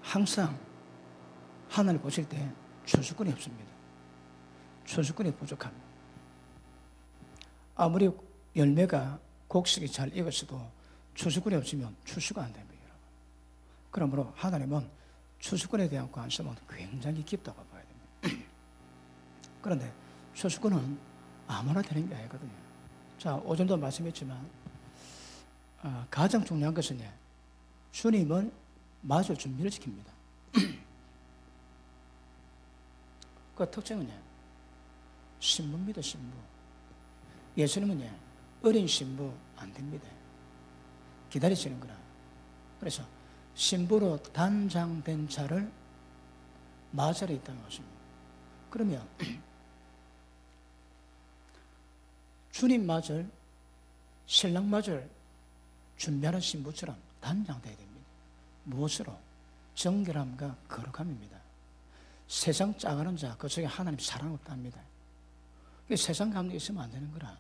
항상 하나님 보실 때 추수꾼이 없습니다. 추수꾼이 부족합니다. 아무리 열매가 곡식이 잘 익었어도 추수꾼이 없으면 추수가 안 됩니다. 여러분. 그러므로 하나님은 추수꾼에 대한 관심은 굉장히 깊다고 봐야 됩니다. 그런데 추수꾼은 아무나 되는 게 아니거든요. 자, 오전도 말씀했지만 가장 중요한 것은 주님을 맞을 준비를 시킵니다. 그 특징은 신부입니다. 신부. 예수님은 어린 신부 안 됩니다. 기다리시는 거라. 그래서 신부로 단장된 자를 맞으러 있다는 것입니다. 그러면 주님 맞을, 신랑 맞을 준비하는 신부처럼 단장되어야 됩니다. 무엇으로? 정결함과 거룩함입니다. 세상 짜가는 자, 그 속에 하나님 사랑 없답니다. 세상 감정이 있으면 안 되는 거라.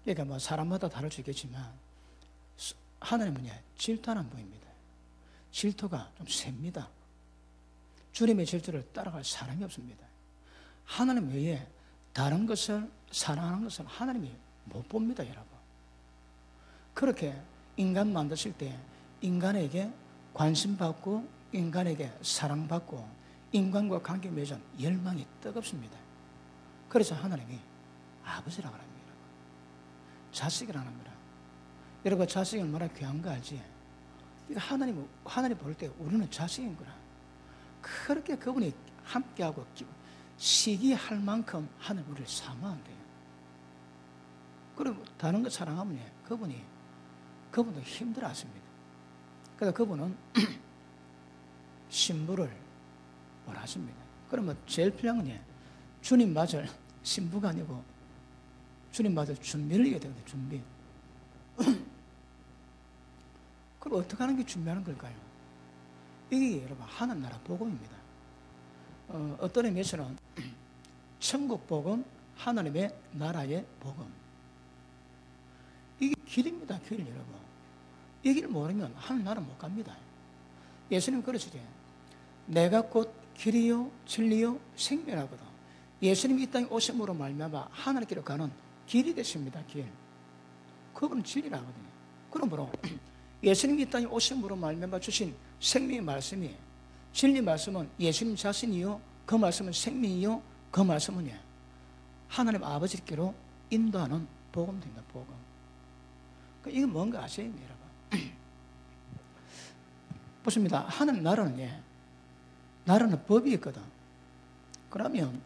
그러니까 뭐 사람마다 다를 수 있겠지만 하나님은 질투하는 분입니다. 질투가 좀 셉니다. 주님의 질투를 따라갈 사람이 없습니다. 하나님 외에 다른 것을 사랑하는 것을 하나님이 못 봅니다, 여러분. 그렇게 인간 만드실 때 인간에게 관심받고 인간에게 사랑받고 인간과 관계 맺은 열망이 뜨겁습니다. 그래서 하나님이 아버지라고 합니다. 자식이라는 거라. 여러분, 자식이 얼마나 귀한 거 알지? 하나님 볼 때 우리는 자식인 거라. 그렇게 그분이 함께하고 시기할 만큼 하나님 우리를 사모한대요. 그리고 다른 거 사랑하면 그분도 힘들어 하십니다. 그래서 그분은 신부를 원하십니다. 그러면 제일 필요한 건 주님 맞을 신부가 아니고 주님 맞을 준비를 해야 되거든요. 준비. 그럼 어떻게 하는 게 준비하는 걸까요? 이게 여러분 하나님 나라 복음입니다. 어떤 의미에서는 천국 복음, 하나님의 나라의 복음. 이게 길입니다. 길 여러분. 이 길 모르면 하나님 나라 못 갑니다. 예수님 그러시죠. 내가 곧 길이요 진리요 생명이거든. 예수님이 이 땅에 오심으로 말미암아 하나님께로 가는 길이 되십니다. 길. 그분은 진리라거든요. 그러므로 예수님이 이 땅에 오심으로 말미암아 주신 생명의 말씀이 진리 말씀은 예수님 자신이요 그 말씀은 생명이요 그 말씀은 하나님 아버지께로 인도하는 복음입니다. 복음. 이게 뭔가 아세요, 여러분? 보십니다. 하나님 나라는 법이 있거든. 그러면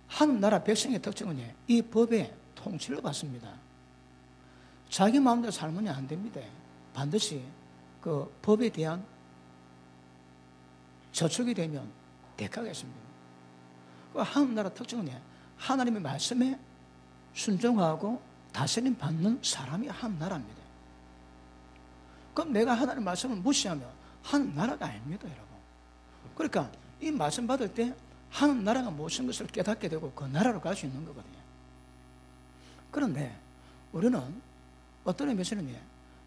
하나님 나라 백성의 특징은 이 법의 통치를 받습니다. 자기 마음대로 살면 안 됩니다. 반드시 그 법에 대한 저촉이 되면 대가가 있습니다. 그 하나님 나라 특징은 하나님의 말씀에 순종하고 다스림 받는 사람이 하나님 나라입니다. 그럼 내가 하나님 말씀을 무시하면 하나님 나라가 아닙니다, 여러분. 그러니까 이 말씀 받을 때 하나님 나라가 무엇인 것을 깨닫게 되고 그 나라로 갈 수 있는 거거든요. 그런데 우리는 어떤 의미에서는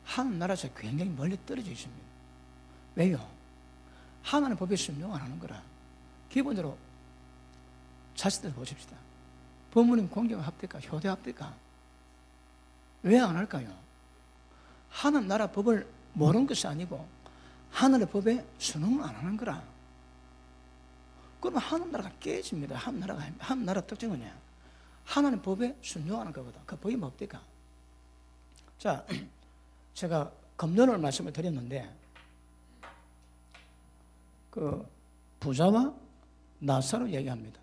하나님 나라에서 굉장히 멀리 떨어져 있습니다. 왜요? 하나님 법에 순종 안 하는 거라. 기본적으로 자신들 보십시다. 부모님 공경합니까? 효대합니까? 왜 안 할까요? 하나님 나라 법을 모르는 것이 아니고 하늘의 법에 순응을 안 하는 거라. 그러면 하나님 나라가 깨집니다. 하나님 나라 특징은 하나님 법에 순종하는 거거든. 그 법이 뭡니까? 자, 제가 금년을 말씀을 드렸는데 그 부자와 나사로 얘기합니다.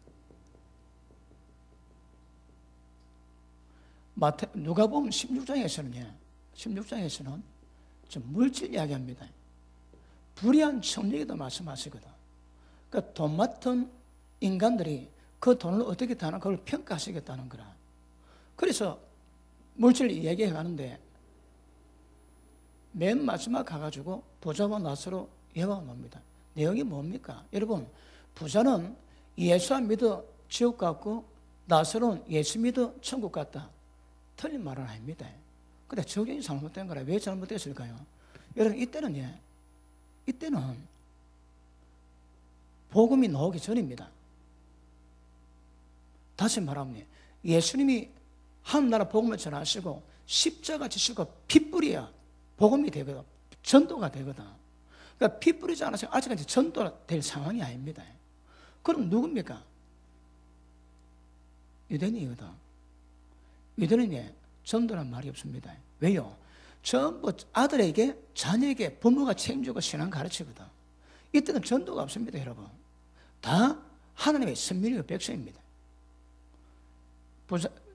누가복음 16장에서는 좀 물질 이야기합니다. 불의한 청리에도 말씀하시거든. 그러니까 돈 맡은 인간들이 그 돈을 어떻게 다나 그걸 평가하시겠다는 거라. 그래서 물질 얘기해 가는데 맨 마지막 가가지고 부자와 나사로 예화가 나옵니다. 내용이 뭡니까? 여러분, 부자는 예수 안 믿어 지옥 갔고 나사로는 예수 믿어 천국 갔다. 틀린 말은 아닙니다. 근데 적용이 잘못된 거라. 왜 잘못됐을까요? 여러분, 이때는 이때는 복음이 나오기 전입니다. 다시 말하면 예수님이 하늘나라 복음을 전하시고 십자가 지시고 피 뿌려야 복음이 되거든. 전도가 되거든. 그러니까 피 뿌리지 않아서 아직까지 전도가 될 상황이 아닙니다. 그럼 누굽니까? 유대인이거든. 유대인이 전도란 말이 없습니다. 왜요? 전부 아들에게 자녀에게 부모가 책임지고 신앙 가르치거든. 이때는 전도가 없습니다, 여러분. 다 하나님의 선민의 백성입니다.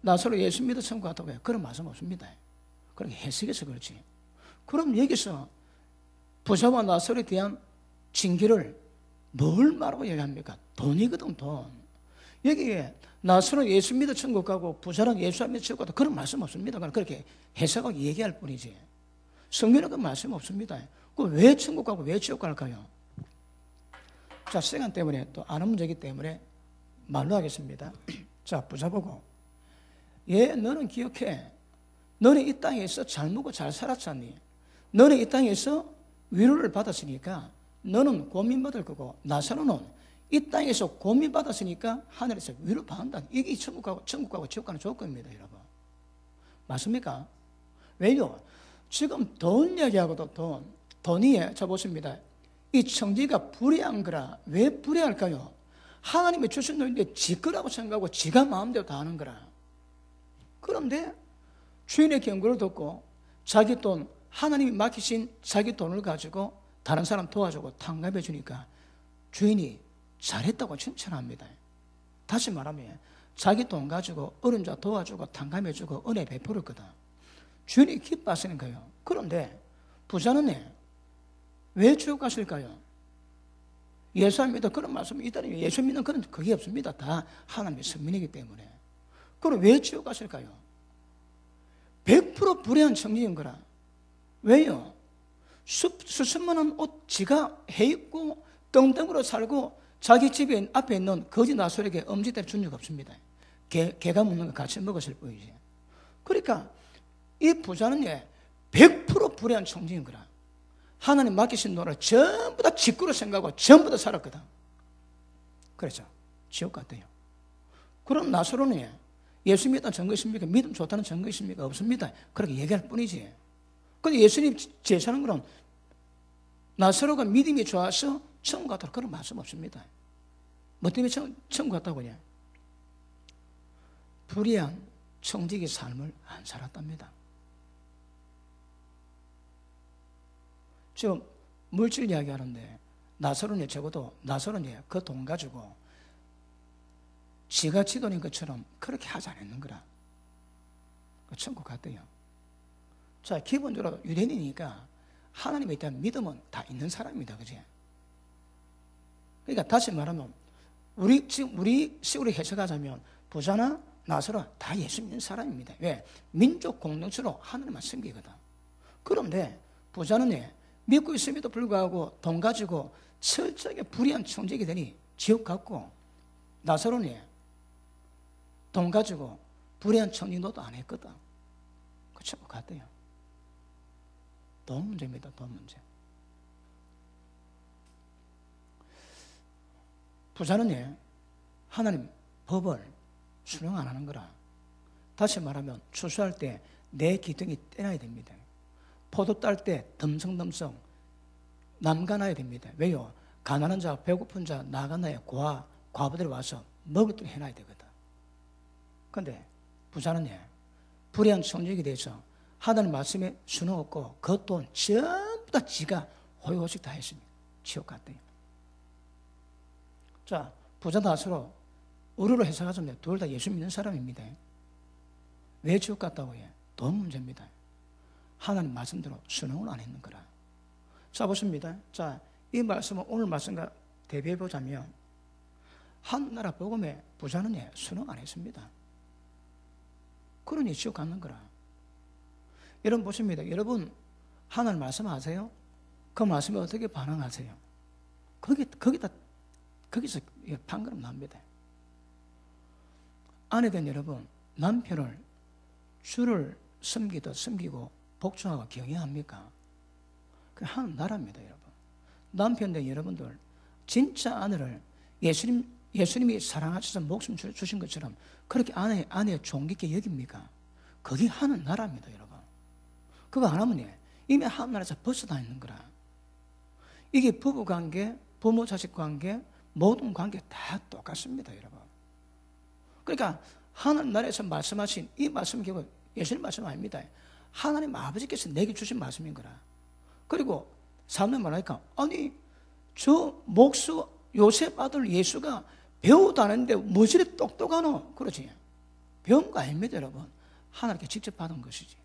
나서로 예수 믿어 천국 갔다고 해요. 그런 말씀 없습니다. 그렇게 해석해서 그렇지. 그럼 여기서 부자와 나설에 대한 징계를 뭘 말하고 얘기합니까? 돈이거든, 돈. 여기에 나설은 예수 믿어 천국 가고 부자는 예수 안 믿어 천국 가고 그런 말씀 없습니다. 그렇게 해석하고 얘기할 뿐이지. 성경에 그 말씀 없습니다. 왜 천국 가고 왜 지옥 갈까요? 자, 시간 때문에 또 아는 문제이기 때문에 말로 하겠습니다. 자, 부자 보고. 너는 기억해. 너는 이 땅에서 잘 먹고 잘 살았잖니. 너는 이 땅에서 위로를 받았으니까 너는 고민받을 거고 나사로는 이 땅에서 고민받았으니까 하늘에서 위로 받는다. 이게 천국 가고 지옥 가는 조건입니다, 여러분. 맞습니까? 왜요? 지금 돈 이야기하고도 돈이 자 보십니다. 이 청지가 불의한 거라. 왜 불의할까요? 하나님이 주신 돈인데 지 거라고 생각하고 지가 마음대로 다 하는 거라. 그런데 주인의 경고를 듣고 자기 돈, 하나님이 맡기신 자기 돈을 가지고 다른 사람 도와주고 탕감해 주니까 주인이 잘했다고 칭찬합니다. 다시 말하면 자기 돈 가지고 어려운 자 도와주고 탕감해 주고 은혜 베풀었거든. 주인이 기뻐하시는 거예요. 그런데 부자는 왜 지옥 가실까요? 예수 안 믿어 그런 말씀이 있다니 예수 믿는 그런 그게 없습니다. 다 하나님의 선민이기 때문에. 그럼 왜 지옥 가실까요? 100% 불의한 청지인 거라. 왜요? 수천만 원 옷 지가 해입고 떵떵으로 살고 자기 집에 앞에 있는 거지 나솔에게 엄지대를 준 적 없습니다. 개가 먹는 거 같이 먹었을 뿐이지. 그러니까 이 부자는 100% 불의한 청지인 거라. 하나님 맡기신 돈을 전부 다 직구로 생각하고 전부 다 살았거든. 그래서 지옥 갔대요. 그럼 나사로는 예수 믿다는 증거 있습니까? 믿음 좋다는 증거 있습니까? 없습니다. 그렇게 얘기할 뿐이지. 근데 예수님 제시하는 거는 나사로가 믿음이 좋아서 천국 갔다 그런 말씀 없습니다. 뭐 때문에 천국 갔다고 하냐? 불의한 청지기 삶을 안 살았답니다. 지금 물질 이야기하는데 나사로는 적어도 나사로는 그 돈 가지고 지가 지돈인 것처럼 그렇게 하지 않았는 거라. 천국 갔대요. 자, 기본적으로 유대인이니까 하나님에 대한 믿음은 다 있는 사람입니다. 그지? 그러니까 다시 말하면 우리 식으로 해석하자면 부자나 나사로 다 예수 믿는 사람입니다. 왜? 민족 공동체로 하나님만 섬기거든. 그런데 부자는 믿고 있음에도 불구하고 돈 가지고 철저하게 불의한 청지기 되니 지옥 갔고 나사로는 돈 가지고 불의한 청지노도 안 했거든. 그 천국 갔대요. 돈 문제입니다. 돈 문제. 부자는 하나님 법을 순종 안 하는 거라. 다시 말하면 추수할 때 내 기둥이 떼놔야 됩니다. 포도 딸 때 덤성덤성 남가놔야 됩니다. 왜요? 가난한 자, 배고픈 자, 나가나에 과부들이 와서 먹을 돈 해놔야 되거든. 그런데 부자는 불의한 청지기 대해서 하나님 말씀에 순종 없고 그 돈 전부 다 지가 호의호식 다 했습니다. 지옥 갔대요. 자, 부자 나사로 의료로 해석하자면 둘 다 예수 믿는 사람입니다. 왜 지옥 갔다고 해? 돈 문제입니다. 하나님 말씀대로 순종을 안 했는 거라. 자, 보십니다. 자, 이 말씀은 오늘 말씀과 대비해 보자면 하늘나라 복음에 부자는 순종 안 했습니다. 그러니 지옥 갔는 거라. 여러분 보십니다. 여러분 하나님 말씀 아세요? 그 말씀에 어떻게 반응하세요? 거기서 판가름 납니다. 아내된 여러분, 남편을 주를 섬기고 복종하고 경외합니까? 그 하나님 나라입니다, 여러분. 남편들 여러분들 진짜 아내를 예수님이 사랑하셔서 목숨 주신 것처럼 그렇게 아내 존귀 있게 여깁니까? 그게 하는 나라입니다, 여러분. 그거 안 하면 이미 하나님나라에서 벗어나 있는 거라. 이게 부부관계, 부모 자식 관계, 모든 관계 다 똑같습니다, 여러분. 그러니까 하나님나라에서 말씀하신 이 말씀은 결국 예수님 말씀 아닙니다. 하나님 아버지께서 내게 주신 말씀인 거라. 그리고 사람들 말하니까 아니 저 목수 요셉 아들 예수가 배우도 안 했는데 뭐 저리 똑똑하노? 그러지. 배운 거 아닙니다, 여러분. 하나님께 직접 받은 것이지.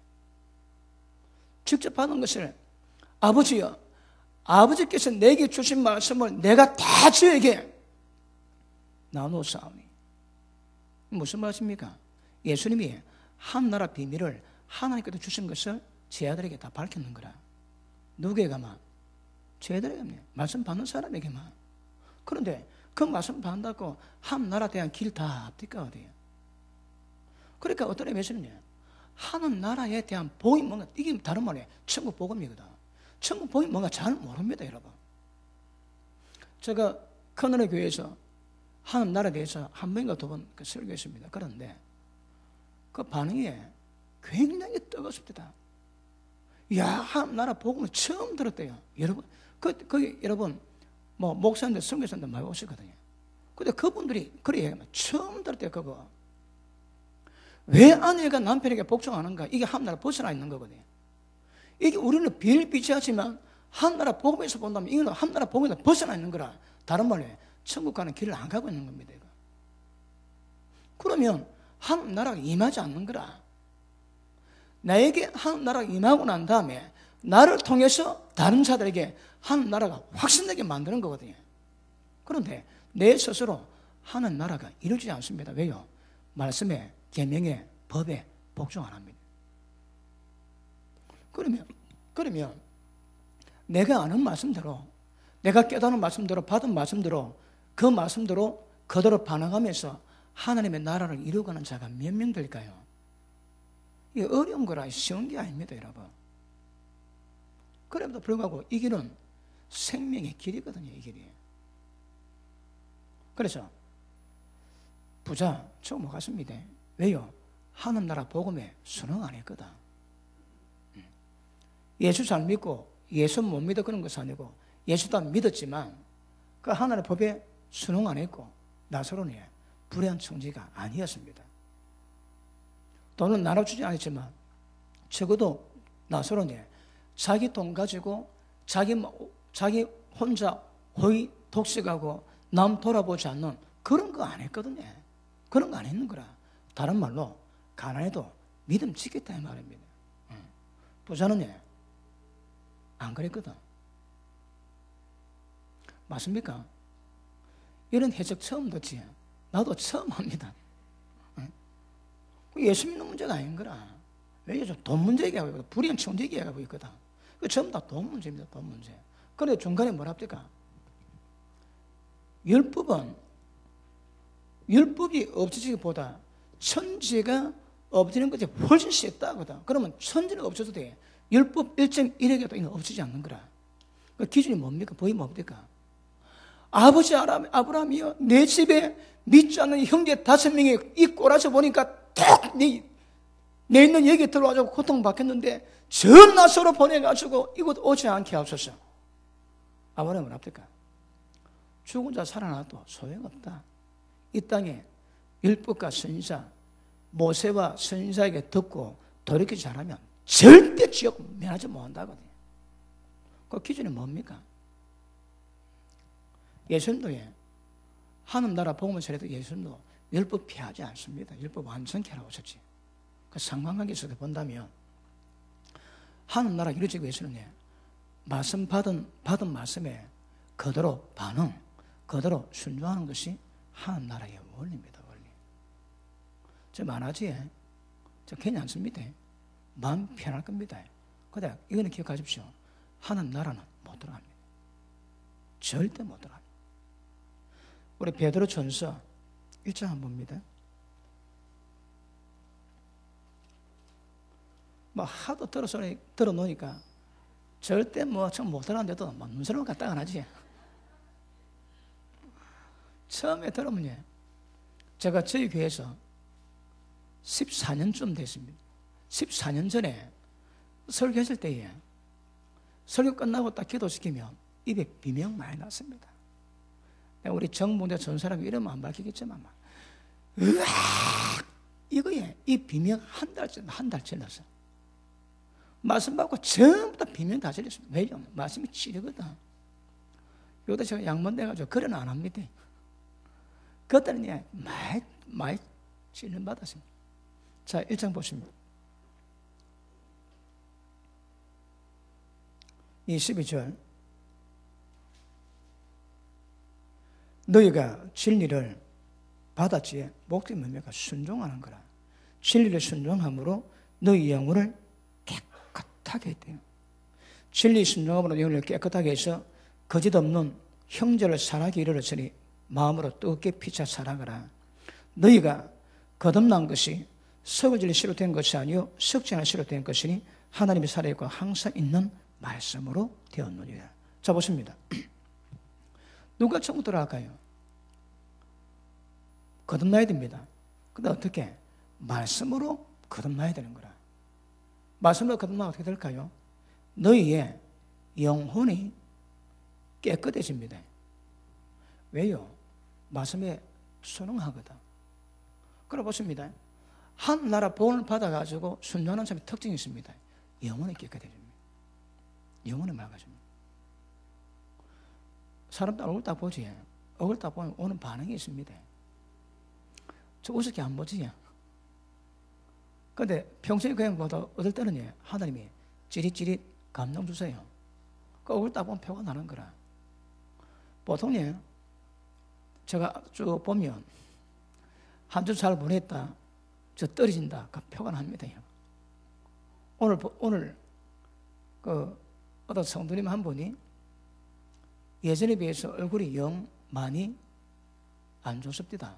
직접 받은 것을 아버지여, 아버지께서 내게 주신 말씀을 내가 다 저에게 나누었사오니. 무슨 말씀입니까? 예수님이 하나나라 비밀을 하나님께서 주신 것을 제 아들에게 다 밝혔는 거라. 누구에게만? 제 아들에게만. 말씀 받는 사람에게만. 그런데 그 말씀 받는다고 하나나라에 대한 길 다 앞뒤가 어디예요? 그러니까 어떤 의미에서는 하나나라에 대한 복이 뭔가, 이게 다른 말이에요. 천국 복음이거든. 천국 복이 뭔가 잘 모릅니다, 여러분. 제가 큰언의 교회에서 하나나라에 대해서 한 번인가 두 번 설교했습니다. 그런데 그 반응이 굉장히 뜨겁습니다. 야, 하나나라 복음을 처음 들었대요. 여러분, 여러분, 뭐, 목사님들, 선교사님들 많이 오시거든요. 근데 그분들이 그래 얘기하면 처음 들었대요, 그거. 왜 아내가 남편에게 복종하는가? 이게 하나나라 벗어나 있는 거거든요. 이게 우리는 비일비재하지만 하나나라 복음에서 본다면 이거는 하나나라 복음에서 벗어나 있는 거라. 다른 말로 천국 가는 길을 안 가고 있는 겁니다, 이거. 그러면 하나나라가 임하지 않는 거라. 나에게 하나나라가 임하고 난 다음에 나를 통해서 다른 자들에게 하나나라가 확신되게 만드는 거거든요. 그런데 내 스스로 하나나라가 이루어지지 않습니다. 왜요? 말씀에, 계명에, 법에 복종 안 합니다. 그러면 내가 아는 말씀대로, 내가 깨닫는 말씀대로, 받은 말씀대로, 그 말씀대로 그대로 반응하면서 하나님의 나라를 이루어가는 자가 몇 명 될까요? 이게 어려운 거라 쉬운 게 아닙니다, 여러분. 그럼에도 불구하고 이 길은 생명의 길이거든요, 이 길이. 그래서 부자 처음 못 갔습니다. 왜요? 하늘나라 복음에 순응 안 했거든. 예수 잘 믿고 예수 못 믿어 그런 것은 아니고 예수도 믿었지만 그 하나님의 법에 순응 안 했고 나사로는 불의한 청지가 아니었습니다. 돈은 나눠주지 않았지만 적어도 나사로는 자기 돈 가지고 자기 혼자 호의 독식하고 남 돌아보지 않는 그런 거 안 했거든요. 그런 거 안 했는 거라. 다른 말로 가난해도 믿음 지켰다 이 말입니다. 부자는 안 그랬거든. 맞습니까? 이런 해석 처음 듣지. 나도 처음 합니다. 예수 믿는 문제가 아닌 거라. 왜 요즘 돈 문제 얘기하고 있거든. 불의한 청지 얘기하고 있거든. 전부 다 돈 문제입니다. 돈 문제. 그런데 중간에 뭐라 합니까? 율법이 없어지기보다 천지가 없어지는 것이 훨씬 쉽다거든. 그러면 천지는 없어도 돼. 율법 1.1에게도 이는 없어지지 않는 거라. 그 기준이 뭡니까? 법이 뭡니까? 아버지 아브라함이여, 내 집에 믿지 않는 형제 5명이 이 꼬라져 보니까 딱 내 있는 얘기 들어와서 고통받겠는데 저 나서로 보내가지고 이곳 오지 않게 하옵소서. 아브라함은 어떻습니까? 죽은 자 살아나도 소용없다. 이 땅에 율법과 선지자, 모세와 선지자에게 듣고 돌이키지 않으면 절대 지옥 면하지 못한다거든요. 그 기준이 뭡니까? 예수님도 하늘나라 복음을 전해도 예수님도 율법 피하지 않습니다. 율법 완전히 하라고 하셨지. 그 상관관계에서 본다면 하늘나라 이루어지기 위해서는 말씀 받은 말씀에 그대로 반응, 그대로 순종하는 것이 하늘나라의 원리입니다. 원리. 저 말하지, 저 괜히 안 씁니다. 마음 편할 겁니다. 근데 이거는 기억하십시오. 하늘나라는 못 들어갑니다. 절대 못 들어갑니다. 우리 베드로 전서 1장 한번 봅니다. 뭐 하도 들어놓으니까 절대 뭐 참 못하는데도 막 눈사람 갖다가 안 하지. 처음에 들으면 제가 저희 교회에서 14년쯤 됐습니다. 14년 전에 설교했을 때에 설교 끝나고 딱 기도시키면 입에 비명 많이 났습니다. 우리 정봉대 전 사람이 이러면 안 밝히겠지만 막 으악! 이거에 이 비명 한 달 질렀어. 말씀 받고 전부 다 비명 다 질렸습니다. 왜요? 말씀이 치료거든. 여기다 제가 양만 내가지고 그래는 안 합니다. 그때는 많이 찔림 받았습니다. 자, 1장 보십니다. 22절. 너희가 진리를 받았지에 목적이 뭡니까? 순종하는 거라. 진리를 순종함으로 너희 영혼을 깨끗하게 했대요. 진리 순종함으로 영혼을 깨끗하게 해서 거짓 없는 형제를 사랑하기 이르렀으니 마음으로 뜨겁게 피차 사랑하라. 너희가 거듭난 것이 썩을 실로 된 것이 아니요 썩지 않을 실로 된 것이니 하나님의 살아있고 항상 있는 말씀으로 되었느니라. 자, 보십니다. 누가 처음 들어갈까요? 거듭나야 됩니다. 근데 어떻게? 말씀으로 거듭나야 되는 거라. 말씀으로 거듭나면 어떻게 될까요? 너희의 영혼이 깨끗해집니다. 왜요? 말씀에 순응하거든. 그래 보십니다. 한 나라 복을 받아가지고 순종하는 사람의 특징이 있습니다. 영혼이 깨끗해집니다. 영혼이 맑아집니다. 사람들 얼굴 딱 보지. 얼굴 딱 보면 오는 반응이 있습니다. 저 우습게 안 보지. 근데 평소에 그냥 봐도 어떨 때는 하나님이 찌릿찌릿 감동 주세요. 그 얼굴 딱 보면 표가 나는 거라. 보통 제가 쭉 보면 한 주 잘 보냈다, 저 떨어진다, 그 표가 납니다. 오늘 어떤 성도님 한 분이 예전에 비해서 얼굴이 영 많이 안 좋습니다.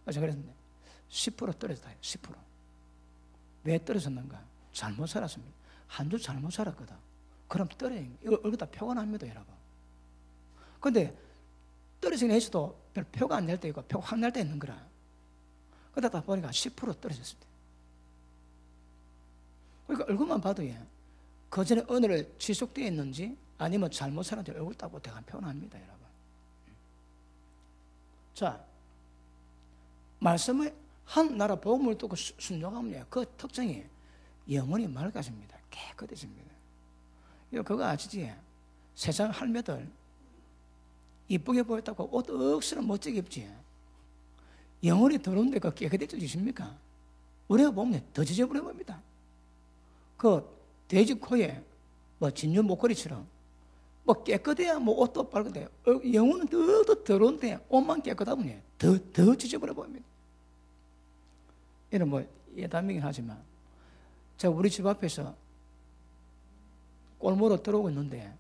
그래서 그랬는데 10% 떨어졌다. 10%. 왜 떨어졌는가? 잘못 살았습니다. 한 주 잘못 살았거든. 그럼 떨어져. 이거 얼굴 다 표가 납니다, 여러분. 근데 떨어지긴 해서도 별 표가 안 날 때 있고 표가 확 날 때 있는 거라. 그러다 보니까 10% 떨어졌습니다. 그러니까 얼굴만 봐도 그 전에 언어를 지속되어 있는지 아니면 잘못 살았는지 얼굴 딱 보고 대강 표현합니다, 여러분. 자, 말씀을 한 나라 복음을 듣고 순종하면 그 특징이 영혼이 맑아집니다. 깨끗해집니다. 이거 그거 아시지? 세상 할매들 이쁘게 보였다고 옷 억수로 멋지게 입지. 영혼이 더러운데 그 깨끗해지십니까? 우리가 보면 더 지저분해 보입니다. 그 돼지 코에 뭐 진주 목걸이처럼 뭐 깨끗해야 뭐 옷도 빨간데 영혼은 더 더러운데 옷만 깨끗하면 더 지저분해 보입니다. 이런 뭐 예담이긴 하지만 제가 우리 집 앞에서 골목으로 들어오고 있는데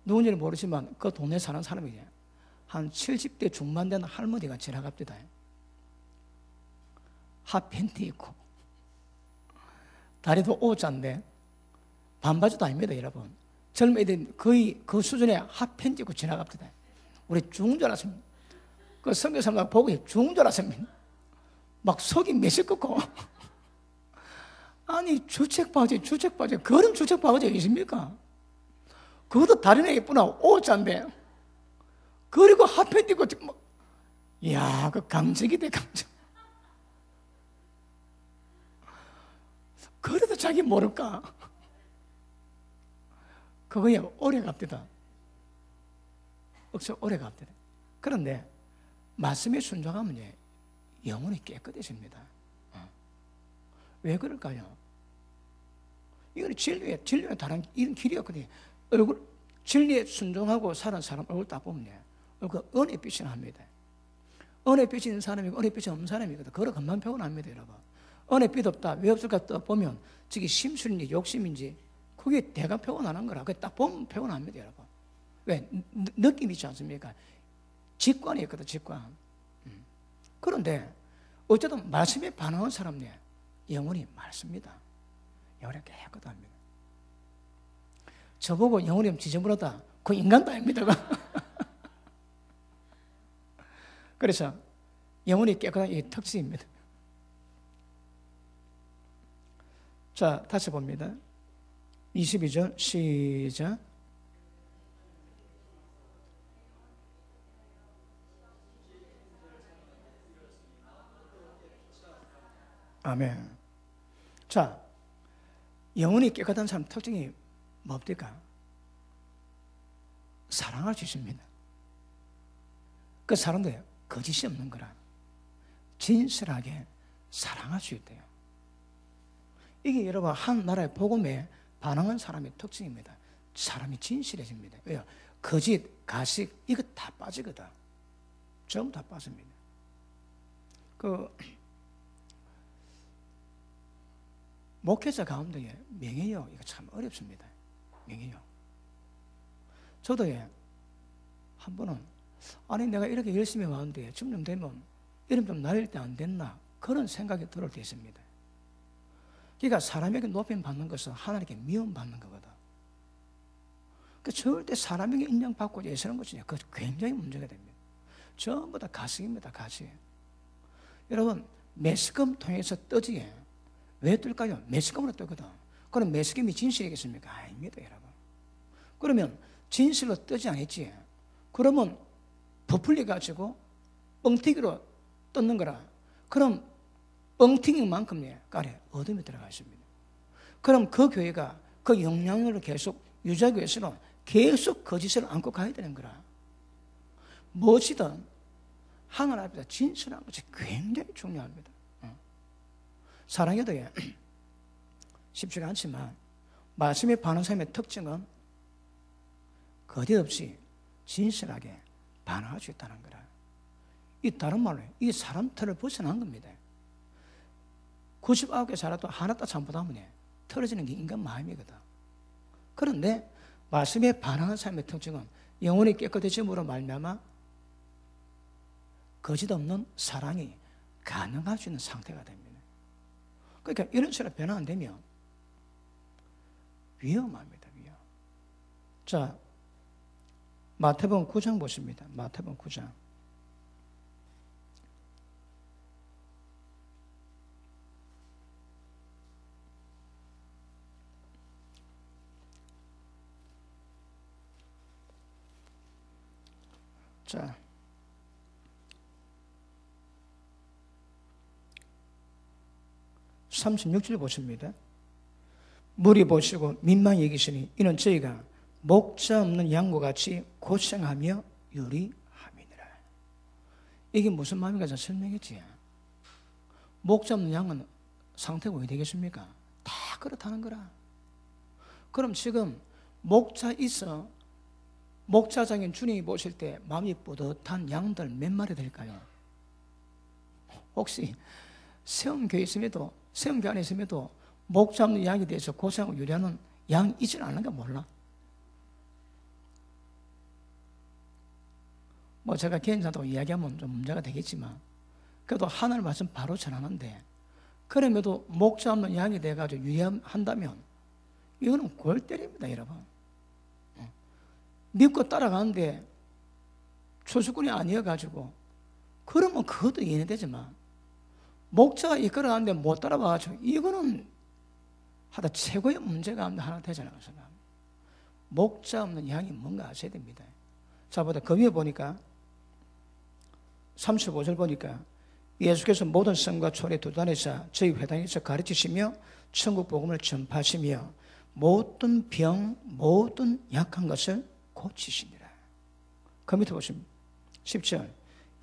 누군지는 모르지만 그 동네 사는 사람이 한 70대 중반 된 할머니가 지나갑니다. 핫팬티 입고 다리도 오자인데 반바지도 아닙니다, 여러분. 젊은 애들이 거의 그 수준의 핫팬티 입고 지나갑니다. 우리 죽은 줄 알았습니다. 그 선교사님들 보고 죽은 줄 알았습니다. 막 속이 메시껍고 아니 주책 바지 그런 주책 바지가 있습니까? 그것도 다른 애 예쁘나 오자인데 그리고 핫팬티 입고 이야 그 강적이네 강적. 그래도 자기 모를까? 그거야 오래 갑니다. 억수 오래 갑니다. 그런데 말씀에 순종하면 영혼이 깨끗해집니다. 왜 그럴까요? 이건 진리의 다른 이런 길이었거든요. 얼굴 진리에 순종하고 사는 사람 얼굴 딱 보면 얼굴 은혜 빛이 납니다. 은혜 빛이 있는 사람이고 은혜 빛이 없는 사람이거든. 그걸 금방 표현합니다, 여러분. 은혜 빛 없다. 왜 없을까 또 보면 저기 심술인지 욕심인지 그게 대강 표현하는 거라. 그게 딱 보면 표현합니다, 여러분. 왜? 느낌 있지 않습니까? 직관이 있거든, 직관. 그런데 어쨌든 말씀에 반응한 사람네 영혼이 맑습니다. 영혼이 깨끗합니다. 저보고 영혼이 지저분하다. 그 인간도 아닙니다. 그래서 영혼이 깨끗한 이 특징입니다. 자, 다시 봅니다. 22절 시작. 아멘. 자, 영혼이 깨끗한 사람 특징이 뭡니까? 사랑할 수 있습니다. 그 사람도 거짓이 없는 거라. 진실하게 사랑할 수 있대요. 이게 여러분 한 나라의 복음에 반응한 사람의 특징입니다. 사람이 진실해집니다. 왜요? 거짓, 가식 이거 다 빠지거든. 전부 다 빠집니다. 목회자 가운데 명예요 이거 참 어렵습니다. 명예요. 저도 한 번은 아니 내가 이렇게 열심히 하는데 점점 되면 이름 좀 날릴 때 안 됐나 그런 생각이 들을 때 있습니다. 그러니까 사람에게 높임 받는 것은 하나님께 미움 받는 거거든. 그 절대 사람에게 인정받고 예수는 것이 그 굉장히 문제가 됩니다. 전부 다 가식입니다. 가식. 여러분 매스컴 통해서 뜨지 왜 뜰까요? 매스컴으로 뜨거든. 그럼 매스컴이 진실이겠습니까? 아닙니다, 여러분. 그러면 진실로 뜨지 않았지. 그러면 부풀려 가지고 뻥튀기로 떴는 거라. 그럼 뻥튀기인 만큼 가래 어둠이 들어가 있습니다. 그럼 그 교회가 그 영향력을 계속 유지하기 위해서는 계속 거짓을 안고 가야 되는 거라. 무엇이든 하나님 앞에서 진실한 것이 굉장히 중요합니다. 사랑해도 쉽지가 않지만 말씀에 반응하는 사람의 특징은 거짓 없이 진실하게 반응할 수 있다는 거라. 이 다른 말로 이 사람 틀을 벗어난 겁니다. 99개 살아도 하나 딱 잘못하면 틀어지는 게 인간 마음이거든. 그런데 말씀에 반응하는 사람의 특징은 영혼이 깨끗해짐으로 말미암아 거짓 없는 사랑이 가능할 수 있는 상태가 됩니다. 그러니까 이런 식으로 변화 안 되면 위험합니다. 위험. 자, 마태복음 9장 보십니다. 마태복음 9장. 자, (36절) 보십니다. 무리 보시고 민망히 여기시니 이는 저희가 목자 없는 양과 같이 고생하며 유리함이니라. 이게 무슨 마음인가 잘 설명했지. 목자 없는 양은 상태가 왜 되겠습니까? 다 그렇다는 거라. 그럼 지금 목자 있어 목자장인 주님이 보실 때 마음이 뿌듯한 양들 몇 마리 될까요? 혹시 세움교회 있음에도 세움교회 안에 있음에도 목자 없는 양에 대해서 고생하고 유리하는 양이 있지는 않은가 몰라. 뭐 제가 개인적으로 이야기하면 좀 문제가 되겠지만 그래도 하나님 말씀 바로 전하는데 그럼에도 목자 없는 양이 돼가지고 유리한다면 이거는 골 때립니다, 여러분. 믿고 따라가는데 초수꾼이 아니어가지고 그러면 그것도 이해되지만 목자가 이끌어가는데 못 따라와가지고 이거는 하다 최고의 문제가 하나 되잖아요. 목자 없는 양이 뭔가 아셔야 됩니다. 자, 보다 그 위에 보니까 35절 보니까 예수께서 모든 성과 초리 두 단에서 저희 회당에서 가르치시며 천국 복음을 전파하시며 모든 병, 모든 약한 것을 고치시니라. 그 밑에 보시면 10절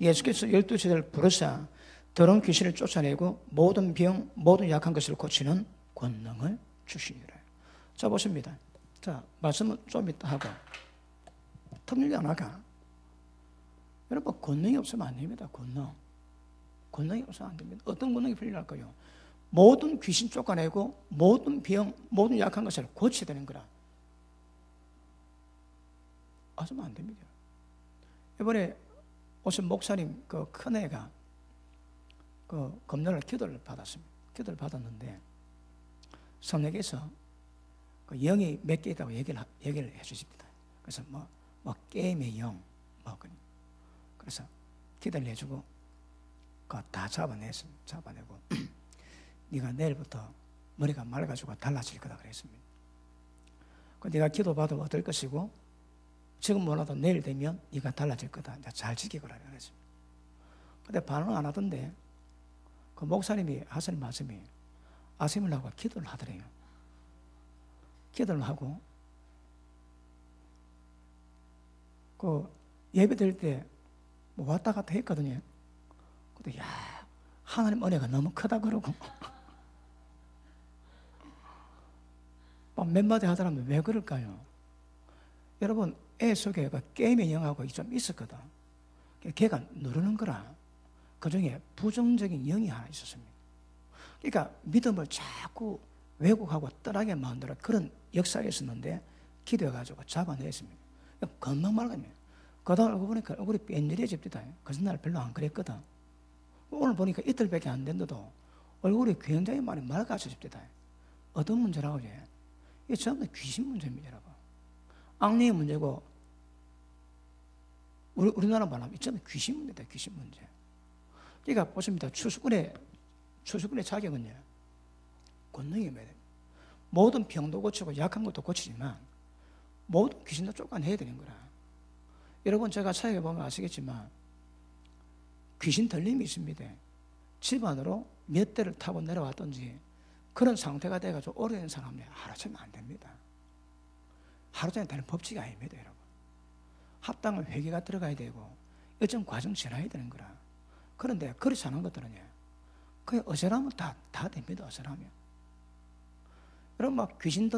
예수께서 12제자를 부르사 더러운 귀신을 쫓아내고 모든 병, 모든 약한 것을 고치는 권능을 주시니라. 자, 보십니다. 자, 말씀은 좀 이따 하고 텀밀리 안 할까? 여러분, 권능이 없으면 안 됩니다. 권능이 없으면 안 됩니다. 어떤 권능이 필요할까요? 모든 귀신 쫓아내고 모든 병, 모든 약한 것을 고쳐야 되는 거라. 하시면 안 됩니다. 이번에 오신 목사님 그 큰애가 그 금요일 기도를 받았습니다. 기도를 받았는데 성령께서 그 영이 몇 개 있다고 얘기를 해 주십니다. 그래서 뭐 게임의 영, 그래서 기도를 해주고 그거 다 잡아내고 네가 내일부터 머리가 맑아지고 달라질 거다 그랬습니다. 그 네가 기도받으면 어떨 것이고 지금 몰라도 내일 되면 네가 달라질 거다. 잘 지키거라 그랬습니다. 근데 반응 안 하던데 그 목사님이 하시는 말씀이 아침을 하고 기도를 하더래요. 기도를 하고 그 예배 드릴 때 뭐 왔다 갔다 했거든요. 근데 하나님 은혜가 너무 크다 그러고 몇 마디 하더라면 왜 그럴까요? 여러분 애 속에 그 게임의 영하고 좀 있었거든. 걔가 누르는 거라. 그 중에 부정적인 영이 하나 있었습니다. 그러니까 믿음을 자꾸 왜곡하고 떠나게 만들어 그런 역사가 있었는데 기도해가지고 잡아냈습니다. 금방 말았네요. 그다음 알고 보니까 얼굴이 뺀질해집니다. 그 전날 별로 안 그랬거든. 오늘 보니까 이틀밖에 안 됐는데도 얼굴이 굉장히 많이 맑아졌습니다. 어떤 문제라고 해요? 이게 전부 다 귀신 문제입니다, 여러분. 악령의 문제고 우리나라 말하면 전부 귀신 문제다, 귀신 문제. 그러니까 보십니다. 추수꾼의 자격은요, 권능입니다. 모든 병도 고치고 약한 것도 고치지만 모든 귀신도 쫓아내야 되는 거라. 여러분 제가 사역해 보면 아시겠지만 귀신 들림이 있습니다. 집안으로 몇 대를 타고 내려왔든지 그런 상태가 돼가지고 오래된 사람이 하루종일 안 됩니다. 하루종일 되는 법칙이 아닙니다, 여러분. 합당한 회개가 들어가야 되고 일정 과정 지나야 되는 거라. 그런데 그렇지 않은 것들은요, 그냥 어지러우면 다 됩니다, 어지러우면. 여러분 막 귀신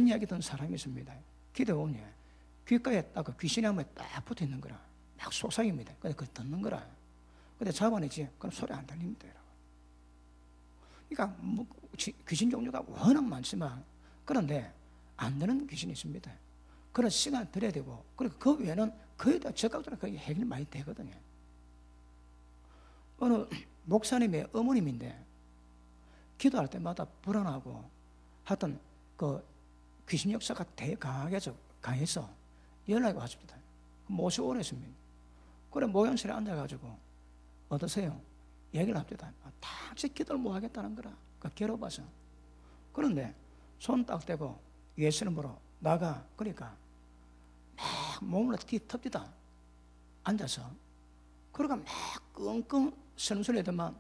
이야기 듣는 사람이 있습니다. 기도원이에요. 귓가에 딱 그 귀신이 한번 딱 붙어 있는 거라. 막 속삭입니다. 근데 그걸 듣는 거라. 근데 잡아내지. 그럼 소리 안 들립니다, 여러분. 그러니까 뭐 귀신 종류가 워낙 많지만 그런데 안 되는 귀신이 있습니다. 그런 시간 들여야 되고 그리고 그 외에는 거의 다 적극적으로 거의 해결이 많이 되거든요. 어느 목사님의 어머님인데 기도할 때마다 불안하고 하여튼 그 귀신 역사가 되게 강해서 연락이 왔습니다. 모시고 오랬습니다. 그래 모형실에 앉아가지고 어떠세요? 얘기를 합니다. 다 기도를 못 하겠다는 거라. 괴로워서. 그런데 손 딱 대고 예수님으로 나가. 그러니까 막 몸을 뒤텁디다 앉아서 그러니까 막 끙끙 설설해더만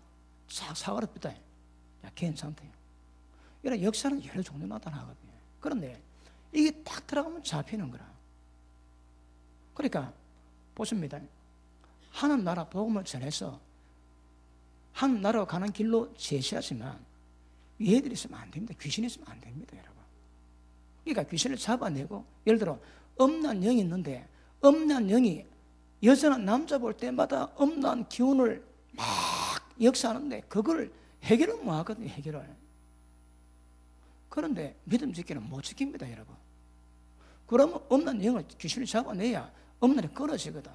싹 사그럽니다. 괜찮대요. 이런 역사는 여러 종류 나타나거든요. 그런데 이게 딱 들어가면 잡히는 거라. 그러니까 보십니다. 하는 나라 복음을 전해서 한 나라로 가는 길로 제시하지만 얘들이 있으면 안 됩니다. 귀신이 있으면 안 됩니다, 여러분. 그러니까 귀신을 잡아내고 예를 들어 음란 영이 있는데 음란 영이 여자나 남자 볼 때마다 음란 기운을 막 역사하는데 그걸 해결을 못 하거든요, 해결을. 그런데 믿음 지키는 못 지킵니다, 여러분. 그러면 음란 영을 귀신을 잡아내야 음란이 끊어지거든.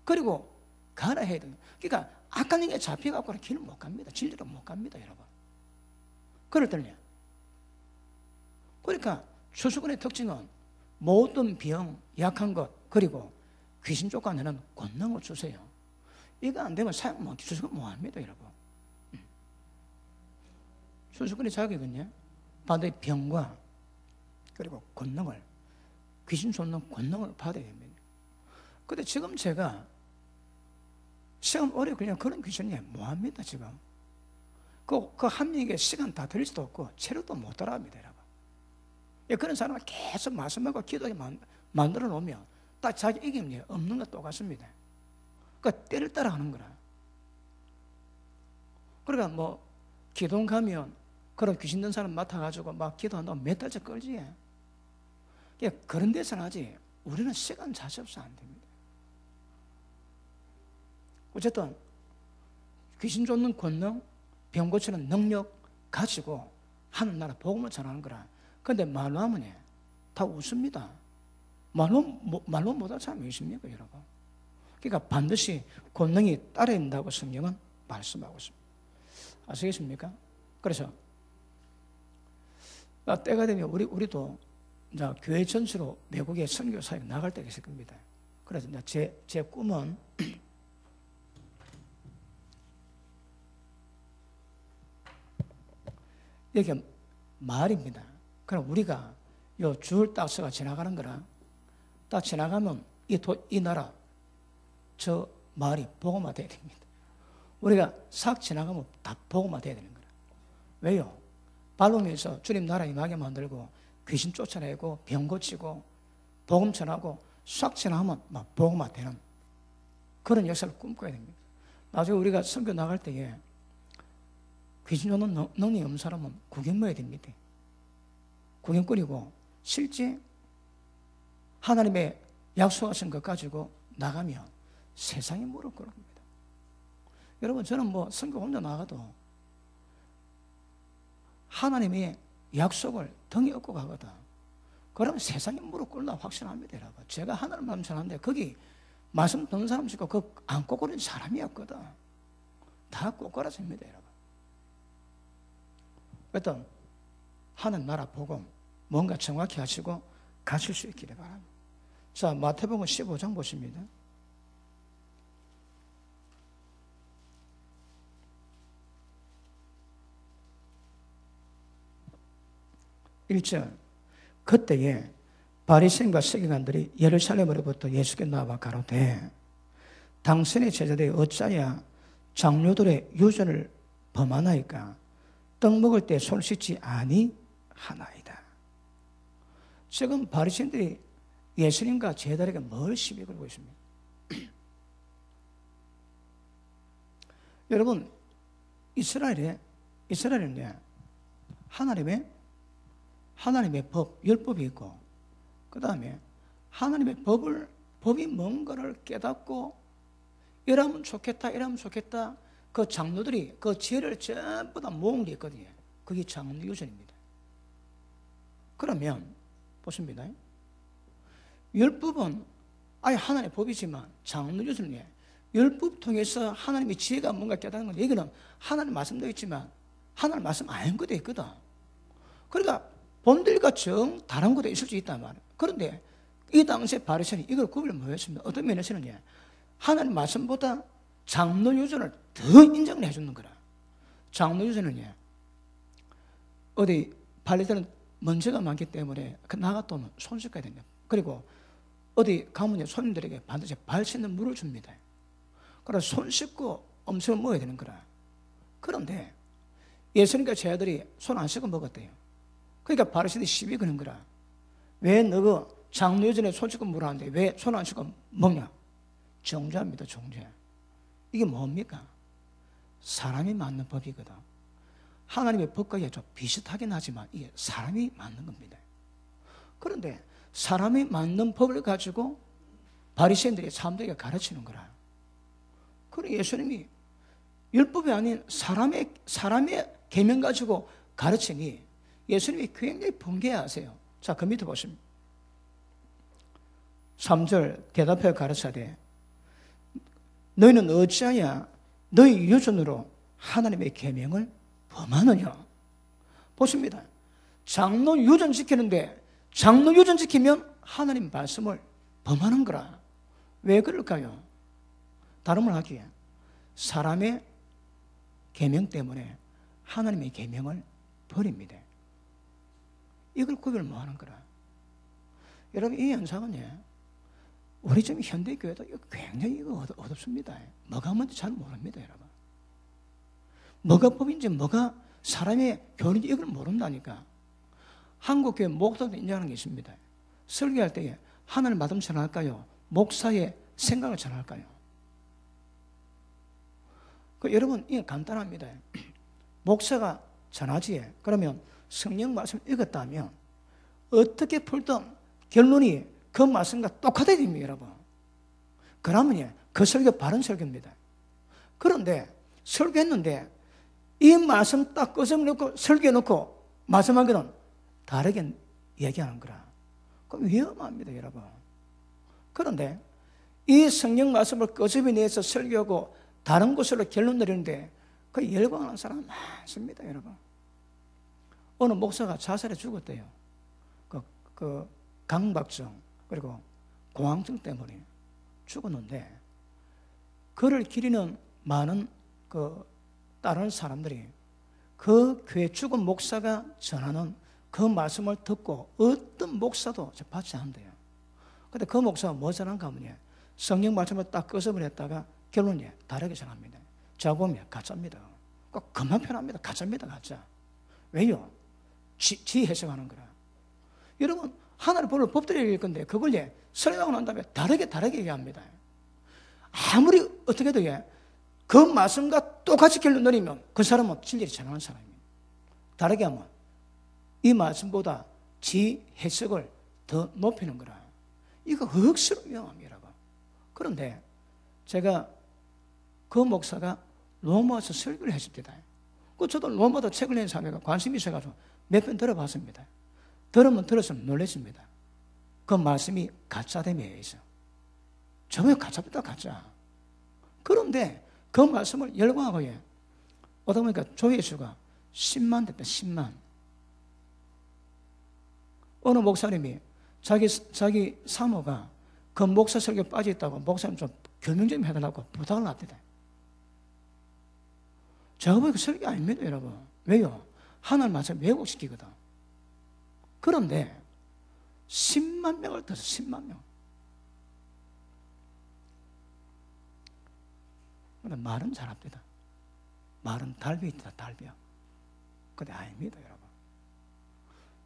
그리고 가라 해야 돼요. 그러니까 악한 영에 잡혀갖고는 길을 못 갑니다. 진리로 못 갑니다, 여러분. 그럴 때는요. 그러니까 추수꾼의 특징은 모든 병, 약한 것, 그리고 귀신 쫓아내는 권능을 주세요. 이거 안 되면 추수꾼 못 합니다, 여러분. 추수꾼의 자격은요, 반드시 병과 그리고 권능을, 귀신 쫓는 권능을 받아야 됩니다. 근데 지금 제가 시간 오래 그냥 그런 귀신이 뭐합니다, 지금. 그 한 명에게 시간 다 들릴 수도 없고, 체력도 못 따라합니다, 여러분. 그런 사람을 계속 말씀하고 기도하게 만들어 놓으면, 딱 자기 이김이 없는 것 똑같습니다. 그러니까 때를 따라 하는 거라. 그러니까 뭐, 기도원 가면, 그런 귀신 든 사람 맡아가지고 막 기도한다고 몇 달째 끌지. 그런 데서는 하지, 우리는 시간 자체 없어 안 됩니다. 어쨌든 귀신 쫓는 권능, 병 고치는 능력 가지고 하는 나라 복음을 전하는 거라. 그런데 말로 하면 다 웃습니다. 말로 못할 사람이 있습니까, 여러분? 그러니까 반드시 권능이 따라야 된다고 성경은 말씀하고 있습니다. 아시겠습니까? 그래서 때가 되면 우리도 이제 교회 전체로 외국에 선교 사역 나갈 때가 있을 겁니다. 그래서 이제 제 꿈은 이게 마을입니다. 그럼 우리가 요 줄 딱서가 지나가는 거라 딱 지나가면 이 나라 저 마을이 복음화 돼야 됩니다. 우리가 싹 지나가면 다 복음화 돼야 되는 거라. 왜요? 발로면서 주님 나라 임하게 만들고 귀신 쫓아내고 병 고치고 복음 전하고 싹 지나가면 막 복음화 되는 그런 역사를 꿈꿔야 됩니다. 나중에 우리가 선교 나갈 때에 귀신 쫓는 능력이 없는 사람은 구경 모여야 됩니다. 구경거리고 실제 하나님의 약속하신 것 가지고 나가면 세상이 무릎 꿇습니다. 여러분 저는 뭐 선교 혼자 나가도 하나님의 약속을 등에 업고 가거든. 그러면 세상이 무릎 꿇나 확신합니다. 여러분. 제가 하나님 말씀 전하는데 거기 말씀 듣는 사람 있고 그 안 꼬꾸는 사람이 없거든. 다 꼬꾸라집니다. 여러분. 어떤 하나님 나라 복음 뭔가 정확히 하시고 가실 수 있기를 바랍니다. 자, 마태복음 15장 보십니다. 1절 그때에 바리새인과 서기관들이 예루살렘으로부터 예수께 나와 가로되 당신의 제자들이 어찌하여 장로들의 유전을 범하나이까 떡 먹을 때 손 씻지 아니하나이다. 지금 바리새인들이 예수님과 제자들에게 뭘 시비 걸고 있습니까? 여러분 이스라엘은 하나님의 법, 율법이 있고 그 다음에 하나님의 법이 뭔가를 깨닫고 이러면 좋겠다 그 장로들이 그 지혜를 전부 다 모은 게 있거든요. 그게 장로유전입니다. 그러면 보십니다. 율법은 아예 하나님의 법이지만 장로유전은 율법 통해서 하나님의 지혜가 뭔가 깨닫는 건 여기는 하나님 말씀도 있지만 하나님 말씀 아닌 것도 있거든. 그러니까 본들과 정 다른 것도 있을 수 있단 말이에요. 그런데 이 당시에 바리새인이 이걸 구별을 못했습니다. 어떤 면에서는 하나님 말씀보다 장로 유전을 더 인정을 해주는 거라. 장로 유전은 어디 바리새인은 먼지가 많기 때문에 나갔다 손 씻어야 됩니다. 그리고 어디 가면 손님들에게 반드시 발 씻는 물을 줍니다. 그래서 손 씻고 음식을 먹어야 되는 거라. 그런데 예수님과 제자들이 손 안 씻고 먹었대요. 그러니까 바리새인이 시비 거는 거라. 왜 너가 장로 유전에 손 씻고 물었는데 왜 손 안 씻고 먹냐? 정죄합니다. 정죄. 이게 뭡니까? 사람이 맞는 법이거든. 하나님의 법과 좀 비슷하긴 하지만 이게 사람이 맞는 겁니다. 그런데 사람이 맞는 법을 가지고 바리새인들이 사람들에게 가르치는 거라. 그리고 예수님이 율법이 아닌 사람의 계명 가지고 가르치니 예수님이 굉장히 분개하세요. 자, 그 밑에 보십니다. 3절 대답하여 가르치되 너희는 어찌하여 너희 유전으로 하나님의 계명을 범하느냐. 보십니다. 장로 유전 지키는데 장로 유전 지키면 하나님 말씀을 범하는 거라. 왜 그럴까요? 다른 말 하기에 사람의 계명 때문에 하나님의 계명을 버립니다. 이걸 구별 못하는 거라. 여러분 이 현상은 우리 지금 현대교회도 굉장히 어렵습니다. 뭐가 뭔지 잘 모릅니다. 여러분. 뭐가 법인지 뭐가 사람의 교리인지 이걸 모른다니까. 한국교회 목사도 인정하는 게 있습니다. 설교할 때에 하나님 말씀 전할까요? 목사의 생각을 전할까요? 여러분 이게 간단합니다. 목사가 전하지. 그러면 성령 말씀 읽었다면 어떻게 풀든 결론이 그 말씀과 똑같아야 됩니다. 여러분. 그러면 그 설교 바른 설교입니다. 그런데 설교했는데 이 말씀 딱 끄집어놓고 설교해놓고 말씀하기는 다르게 얘기하는 거라. 그럼 위험합니다. 여러분. 그런데 이 성령 말씀을 끄집어내서 설교하고 다른 곳으로 결론 내리는데 그 열광하는 사람 많습니다. 여러분. 어느 목사가 자살해 죽었대요. 그 강박증 그리고 공황증 때문에 죽었는데, 그를 기리는 많은 따르는 사람들이 그 교회 죽은 목사가 전하는 그 말씀을 듣고 어떤 목사도 받지 않는데요. 근데 그 목사가 뭐 전한가 하면 성경 말씀을 딱 끄집어냈다가 결론이 다르게 전합니다. 제가 보면 가짜입니다. 꼭 그만 편합니다. 가짜입니다. 가짜. 왜요? 지 해석하는 거라. 여러분, 하나님 법을 법대로 얘기할 건데 그걸 설명하고 난 다음에 다르게 얘기합니다. 아무리 어떻게 해도 그 말씀과 똑같이 결론 내리면 그 사람은 진리를 전하는 사람입니다. 다르게 하면 이 말씀보다 지 해석을 더 높이는 거라. 이거 억수로 위험합니다. 그런데 제가 그 목사가 로마서 설교를 했습니다. 저도 로마서 책을 낸 사람이 관심이 있어가지고 몇 편 들어봤습니다. 들었으면 놀랐습니다. 그 말씀이 가짜됨에 의해서. 저왜 가짜입니다, 가짜. 그런데 그 말씀을 열광하고 어떻게 보니까 조회수가 10만 됐다, 10만. 어느 목사님이 자기 사모가 그 목사 설교 빠져있다고 목사님 좀 교명 좀 해달라고 부탁을 합니다. 제가 보니까 설교 아닙니다, 여러분. 왜요? 하나님 말씀 왜곡시키거든. 그런데 10만 명을 떠서 10만 명. 근데 말은 잘합니다. 말은 달비있다, 달비야. 근데 아닙니다, 여러분.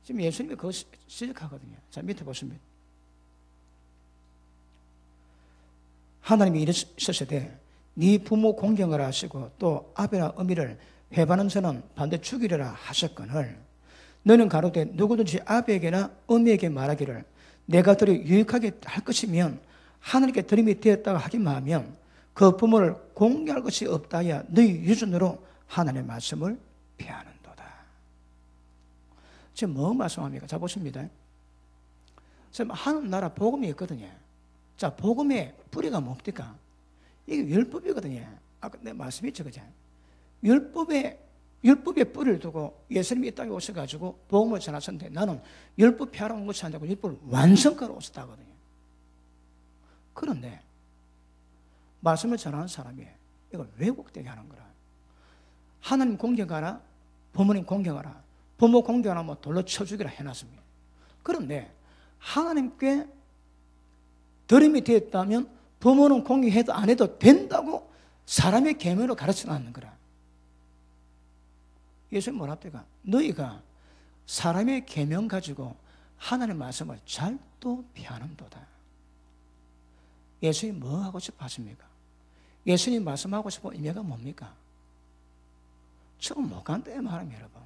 지금 예수님이 그거 지적하거든요. 자, 밑에 보시면. 하나님이 이르시되 네 부모 공경을 하시고 또 아비나 어미를 회반하는 자는 반대 죽이려라 하셨거늘 너는 가로되 누구든지 아비에게나 어미에게 말하기를 내가 들이 유익하게 할 것이면 하나님께 드림이 되었다고 하기만 하면 그 부모를 공경할 것이 없다야 너희 유전으로 하나님의 말씀을 피하는도다. 지금 뭐 말씀합니까? 자, 보십니다. 지금 하나님 나라 복음이 있거든요. 자, 복음의 뿌리가 뭡니까? 이게 율법이거든요. 아까 내 말씀이 있죠, 그죠? 율법의 뿌리를 두고 예수님이 이 땅에 오셔가지고 복음을 전하셨는데 나는 율법 폐하러 온 것이 아니고 율법을 완성하러 오셨다거든요. 그런데 말씀을 전하는 사람이 이걸 왜곡되게 하는 거라. 하나님 공경하라, 부모님 공경하라, 부모 공경하면 돌로 쳐 죽이라 해놨습니다. 그런데 하나님께 드림이 되었다면 부모는 공경해도 안 해도 된다고 사람의 계명으로 가르쳐 놨는 거라. 예수님 뭐라 합니까? 너희가 사람의 계명 가지고 하나님의 말씀을 잘도 피하는도다. 예수님 뭐 하고 싶어 하십니까? 예수님 말씀하고 싶은 의미가 뭡니까? 청 못 간다의 말입니다, 여러분.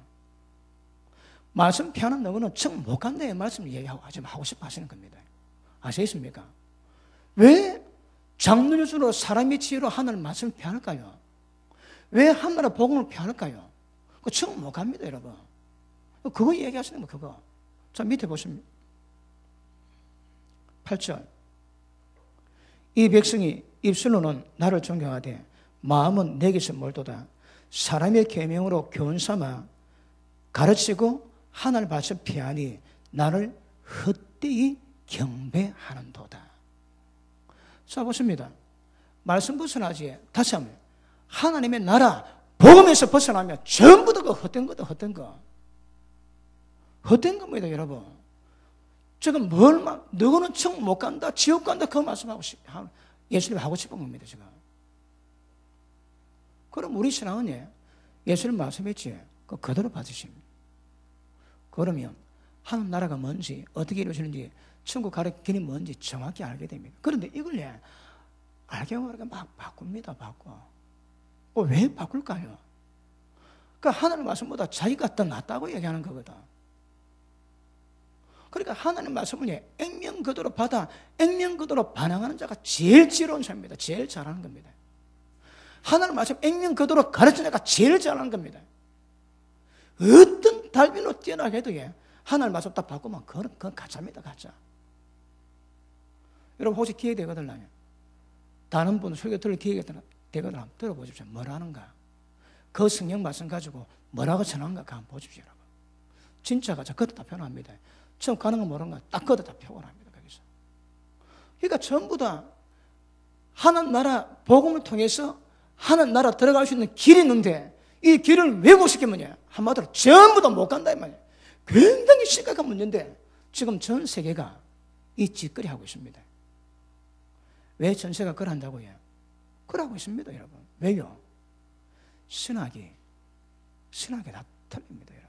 말씀 피하는 너는 청 못 간다의 말씀을 얘기하고 하고 싶어 하시는 겁니다. 아시겠습니까? 왜 장로교수로 사람의 지혜로 하나님 말씀을 피할까요? 왜 하나님의 복음을 피할까요? 그 청 못 갑니다, 여러분. 그거 얘기하시는 거, 그거. 자, 밑에 보시면 8절. 이 백성이 입술로는 나를 존경하되 마음은 내게서 멀도다. 사람의 계명으로 교훈 삼아 가르치고 하나님의 말씀 피하니 나를 헛되이 경배하는도다. 자, 보십니다. 말씀 벗어나지. 다시 한번. 하나님의 나라, 복음에서 벗어나면 전부 다 그 헛된 거다, 헛된 거. 헛된 겁니다, 여러분. 지금 너는 청 못 간다, 지옥 간다, 그 말씀하고 예수님이 하고 싶은 겁니다, 지금. 그럼 우리 신앙은 예수님 말씀했지, 그대로 받으십니다. 그러면 하나님 나라가 뭔지, 어떻게 이루어지는지, 천국 가는 길이 뭔지 정확히 알게 됩니다. 그런데 이걸 알게 모르게 막 바꿉니다, 바꿔. 왜 바꿀까요? 그러니까 하나님 말씀보다 자기가 더 낫다고 얘기하는 거거든. 그러니까 하나님 말씀을 액면그대로 받아 액면그대로 반항하는 자가 제일 지혜로운 사람입니다. 제일 잘하는 겁니다. 하나님 말씀 액면그대로 가르치는 자가 제일 잘하는 겁니다. 어떤 달변으로 뛰어나게 해도 하나님 말씀 딱 바꾸면 그건 가짜입니다, 가짜. 여러분 혹시 기회 되거든요. 다른 분 설교 들을 기회가 되거든 한번 들어보십시오. 뭐라는가? 그 성경 말씀 가지고 뭐라고 전하는가 한번 보십시오, 여러분. 진짜가 그것도 다 표현합니다. 처음 가는 거 모르는 거 딱 그것도 다 표현합니다. 거기서. 그러니까 전부 다 하나님 나라 복음을 통해서 하나님 나라 들어갈 수 있는 길이 있는데 이 길을 왜곡시키면 한마디로 전부 다 못 간다 이 말이에요. 굉장히 심각한 문제인데 지금 전 세계가 이 짓거리 하고 있습니다. 왜 전세가 그런다고요? 그러고 있습니다, 여러분. 왜요? 신학이 다 틀립니다, 여러분.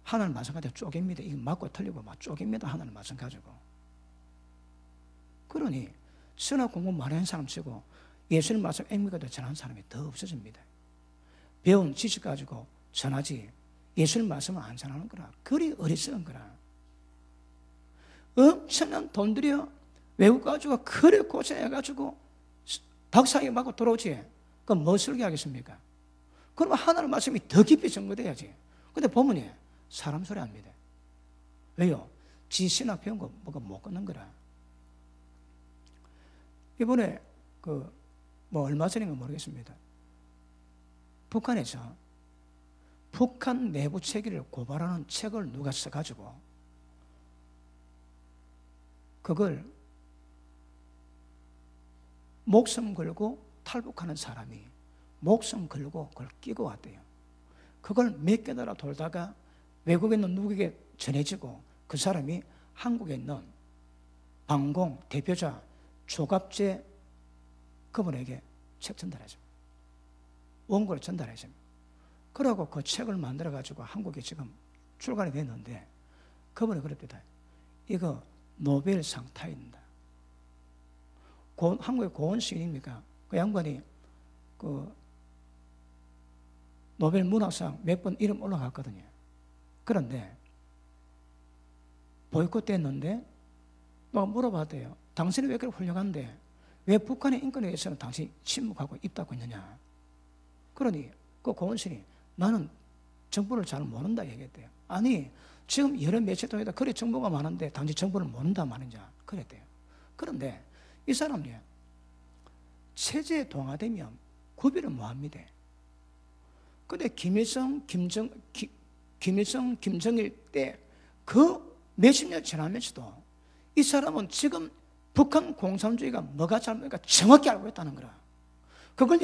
하나님 말씀 가지고 쪼갭니다. 이거 맞고 틀리고 막 쪼갭니다, 하나님 말씀 가지고. 그러니 신학 공부 많이 한 사람 치고 예수님 말씀 앵미가도 전하는 사람이 더 없어집니다. 배운 지식 가지고 전하지 예수님 말씀을 안 전하는 거라. 그리 어리석은 거라. 엄청난 돈 들여 외국 가지고 그래 고생해가지고 박사학위 받고 들어오지. 그럼 뭐 설교하겠습니까? 그러면 하나님 말씀이 더 깊이 전거돼야지. 근데 보면 사람 소리 합니다. 왜요? 지 신학 배운 거 뭐가 못 끊는 거라. 이번에 얼마 전인가 모르겠습니다. 북한에서 북한 내부 체계를 고발하는 책을 누가 써가지고 그걸 목숨 걸고 탈북하는 사람이 목숨 걸고 그걸 끼고 왔대요. 그걸 몇 개 나라 돌다가 외국에 있는 누구에게 전해지고 그 사람이 한국에 있는 방공 대표자 조갑재 그분에게 책 전달하죠. 원고를 전달하죠. 그러고 그 책을 만들어가지고 한국에 지금 출간이 됐는데 그분이 그랬대요. 이거 노벨상 타입니다. 한국의 고은 시인입니까? 그 양반이 노벨 문학상 몇 번 이름 올라갔거든요. 그런데 보이콧 됐는데 막 물어봤대요. 당신이 왜 그렇게 훌륭한데 왜 북한의 인권에 대해서는 당신이 침묵하고 입 닫고 있느냐. 그러니 그 고은 시인이 나는 정보를 잘 모른다 얘기했대요. 아니 지금 여러 매체 통해서 그래 정보가 많은데 당신 정보를 모른다 말이냐 그랬대요. 그런데 이 사람이 체제에 동화되면 구별을 못합니다. 그런데 김일성, 김정일 때 그 몇십 년 지나면서도 이 사람은 지금 북한 공산주의가 뭐가 잘못인가 정확히 알고 있다는 거라. 그걸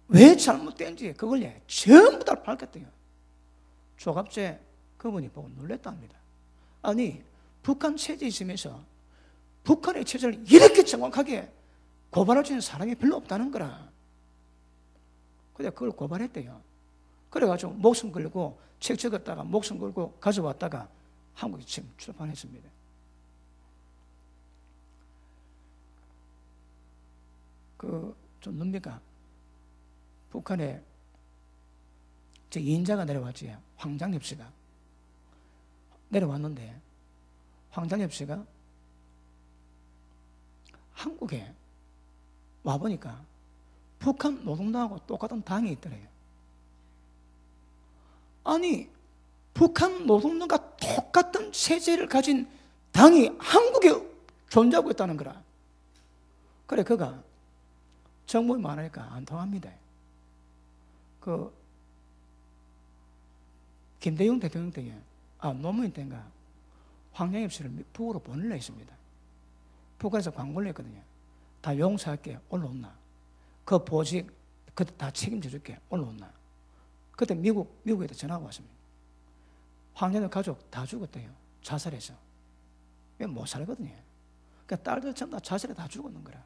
왜 잘못된지 그걸 전부 다 밝혔대요. 조갑재 그분이 보고 놀랬답니다. 아니 북한 체제에 있으면서 북한의 체제를 이렇게 정확하게 고발할 수 있는 사람이 별로 없다는 거라. 근데 그걸 고발했대요. 그래가지고 목숨 걸고 책 적었다가 목숨 걸고 가져왔다가 한국에 지금 출판했습니다. 좀 뭡니까? 북한에 제 2인자가 내려왔지. 황장엽 씨가 내려왔는데 황장엽 씨가 한국에 와보니까 북한 노동당하고 똑같은 당이 있더래요. 아니 북한 노동당과 똑같은 체제를 가진 당이 한국에 존재하고 있다는 거라. 그래 그가 정보를 많으니까 안 통합니다. 김대중 대통령 때에 노무현 때인가 황장엽 씨를 북으로 보내려 했습니다. 북한에서 광고를 했거든요. 다 용서할게 올라온나. 그 보직 그때 다 책임져 줄게 올라온나. 그때 미국에도 전화가 왔습니다. 황장엽 가족 다 죽었대요. 자살해서. 왜 못 살거든요. 그러니까 딸들 전부 다 자살해 다 죽었는 거라.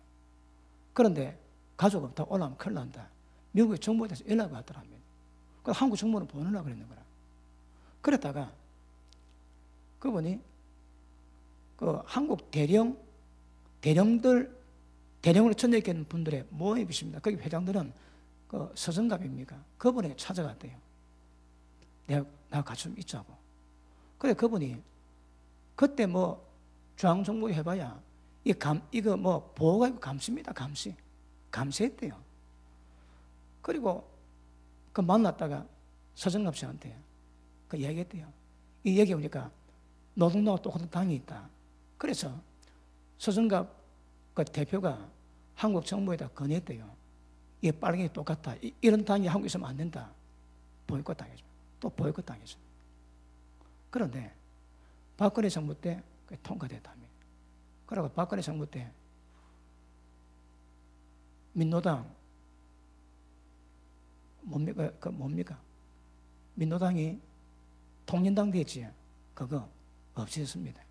그런데 가족은 다 올라오면 큰일 난다. 미국의 정부에 대해서 연락이 왔더랍니다. 그래서 한국 정부는 보내려고 그랬는 거라. 그랬다가 그분이 한국 대령으로 천정했는 분들의 모임이 있습니다. 거기 회장들은 서정갑입니까? 그분에 찾아갔대요. 내가 같이 좀 있자고. 그래 그분이 그때 중앙정부 해봐야 이거 보호가 있고 감시입니다. 감시했대요. 그리고 만났다가 서정갑 씨한테 얘기했대요. 이 얘기 보니까 노동당과 똑같은 당이 있다. 그래서 서정갑 대표가 한국 정부에다 건의했대요. 이게 빨갱이 똑같다. 이런 당이 한국에 있으면 안 된다. 보이콧 당했죠. 또 보이콧 당했죠. 그런데 박근혜 정부 때 통과됐답니다. 그리고 박근혜 정부 때 민노당 뭡니까? 민노당이 통진당 됐지. 그거 없어졌습니다.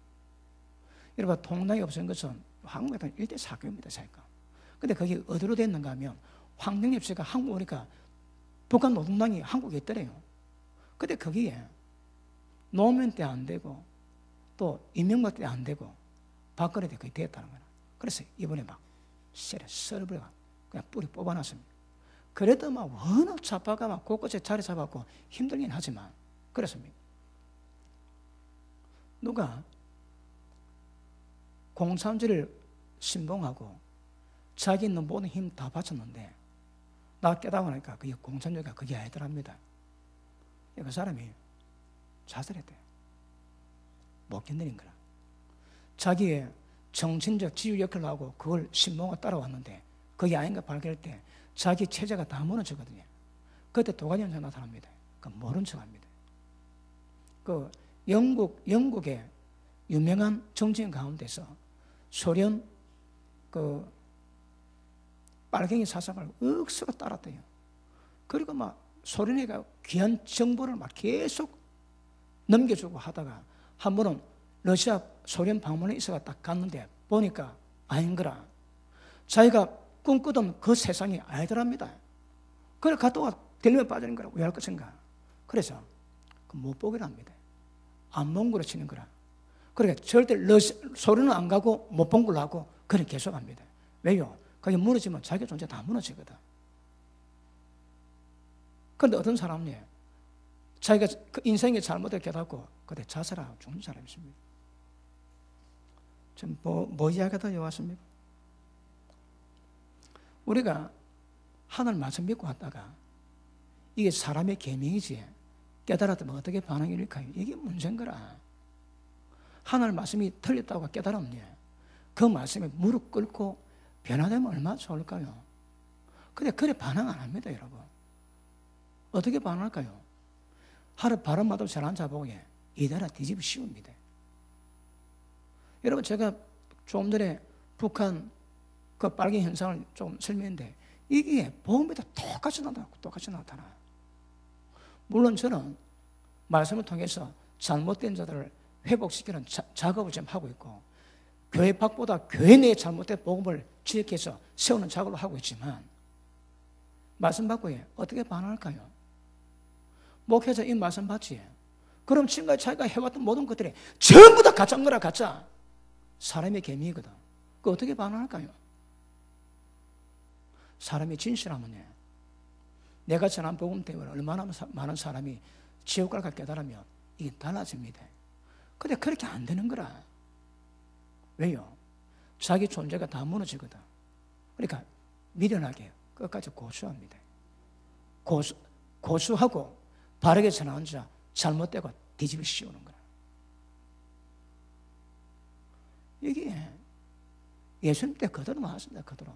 여러분, 통진당이 없어진 것은 한국에 일대 사건입니다. 사건. 근데 그게 어디로 됐는가 하면 황정엽 씨가 한국 오니까 북한 노동당이 한국에 있더래요. 근데 거기에 노무현 때 안 되고 또 이명박 때 안 되고 박근혜 때 그게 됐다는 거야. 그래서 이번에 막 썰어버려 그냥 뿌리 뽑아놨습니다. 그래도 막 워낙 좌파가 막 곳곳에 자리 잡았고 힘들긴 하지만 그렇습니다. 누가 공산주의를 신봉하고 자기 있는 모든 힘 다 바쳤는데 나 깨닫고 나니까 그게 공산주의가 그게 아니더랍니다. 그 사람이 자살했대요. 못 견디는 거라. 자기의 정신적 지유 역할을 하고 그걸 신봉하고 따라왔는데 그게 아닌가 발견할 때 자기 체제가 다 무너지거든요. 그때 두 가지 현상이 나타납니다. 그 모른 척합니다. 그 영국의 유명한 정치인 가운데서 소련 그 빨갱이 사상을 억수로 따랐대요. 그리고 막 소련에가 귀한 정보를 막 계속 넘겨주고 하다가 한 번은 러시아 소련 방문에 있어가 딱 갔는데 보니까 아닌 거라. 자기가 꿈꾸던 그 세상이 아니더랍니다. 그걸 갔다가 델림에 빠지는 거라. 왜 할 것인가. 그래서 못 보기로 합니다. 안 본 거로 치는 거라. 그러니까 절대 소련은 안 가고 못 본 걸로 하고 그는 계속 합니다. 왜요? 그게 무너지면 자기 존재 다 무너지거든. 그런데 어떤 사람이 자기가 그 인생의 잘못을 깨닫고 그때 자살하고 죽는 사람이 있습니다. 지금 뭐 이야기가 왔습니까? 우리가 하늘 말씀 믿고 왔다가 이게 사람의 계명이지 깨달았다면 어떻게 반응일까요? 이게 문제인 거라. 하늘 말씀이 틀렸다고 깨달았네. 그 말씀에 무릎 꿇고 변화되면 얼마나 좋을까요? 근데 그래 반응 안 합니다, 여러분. 어떻게 반응할까요? 하루 바람마도 잘 안 잡아보고 이 나라 뒤집어 씌웁니다. 여러분, 제가 조금 전에 북한 그 빨갱이 현상을 좀 설명했는데 이게 보험에다 똑같이 나타나. 물론 저는 말씀을 통해서 잘못된 자들을 회복시키는 작업을 좀 하고 있고 교회 밖보다 교회 내에 잘못된 복음을 지적해서 세우는 작업을 하고 있지만 말씀 받고 어떻게 반응할까요? 목회자 이 말씀 받지? 그럼 지금까지 자기가 해왔던 모든 것들이 전부 다 가짜인 거라 가짜. 사람의 계명이거든. 그 어떻게 반응할까요? 사람이 진실하면 내가 전한 복음 때문에 얼마나 많은 사람이 지옥 갈까 깨달으면 이게 달라집니다. 근데 그렇게 안 되는 거라. 왜요? 자기 존재가 다 무너지거든. 그러니까 미련하게 끝까지 고수합니다. 고수하고 바르게 전하는 자 잘못되고 뒤집어 씌우는 거라. 이게 예수님 때 그대로 나왔습니다. 그대로.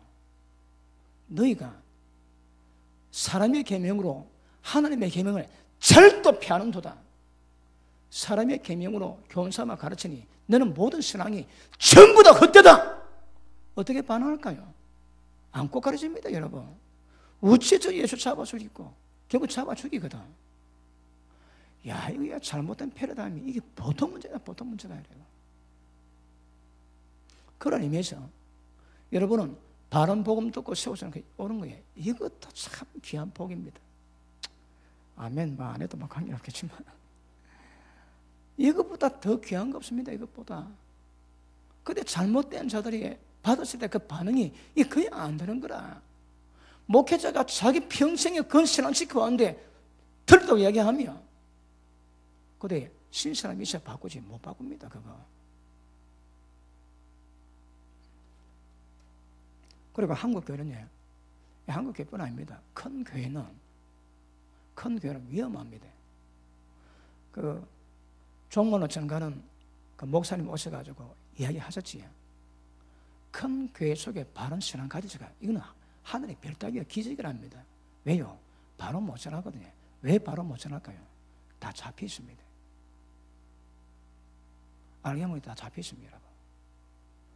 너희가 사람의 계명으로 하나님의 계명을 절도 피하는 도다. 사람의 계명으로 교훈삼아 가르치니 너는 모든 신앙이 전부 다 헛되다. 어떻게 반응할까요? 안고 가르칩니다, 여러분. 어찌 저 예수 잡아 죽이고 결국 잡아 죽이거든. 야, 이거 잘못된 패러다임이 이게 보통 문제다, 보통 문제다. 이래요. 그런 의미에서 여러분은 바른 복음 듣고 세워서 오는 거예요. 이것도 참 귀한 복입니다. 아멘. 안 해도 막 관계 없겠지만 이것보다 더 귀한 거 없습니다. 이것보다. 근데 잘못된 자들이 받았을 때 그 반응이 이게 그냥 안 되는 거라. 목회자가 자기 평생에 그건 신앙 지켜왔는데 틀리다고 이야기하면 그래 신사람 있어 바꾸지 못 바꿉니다. 그거. 그리고 한국교회는요, 한국교회뿐 아닙니다. 큰 교회는 위험합니다. 그 종로로 전가는 그 목사님 오셔가지고 이야기하셨지. 큰 교회 속에 바른 신앙 가지가 이거는 하늘의 별따기가 기적이랍니다. 왜요? 바로 못 전하거든요. 왜 바로 못 전할까요? 다 잡혀 있습니다. 알게 모르게 다 잡혀 있습니다, 여러분.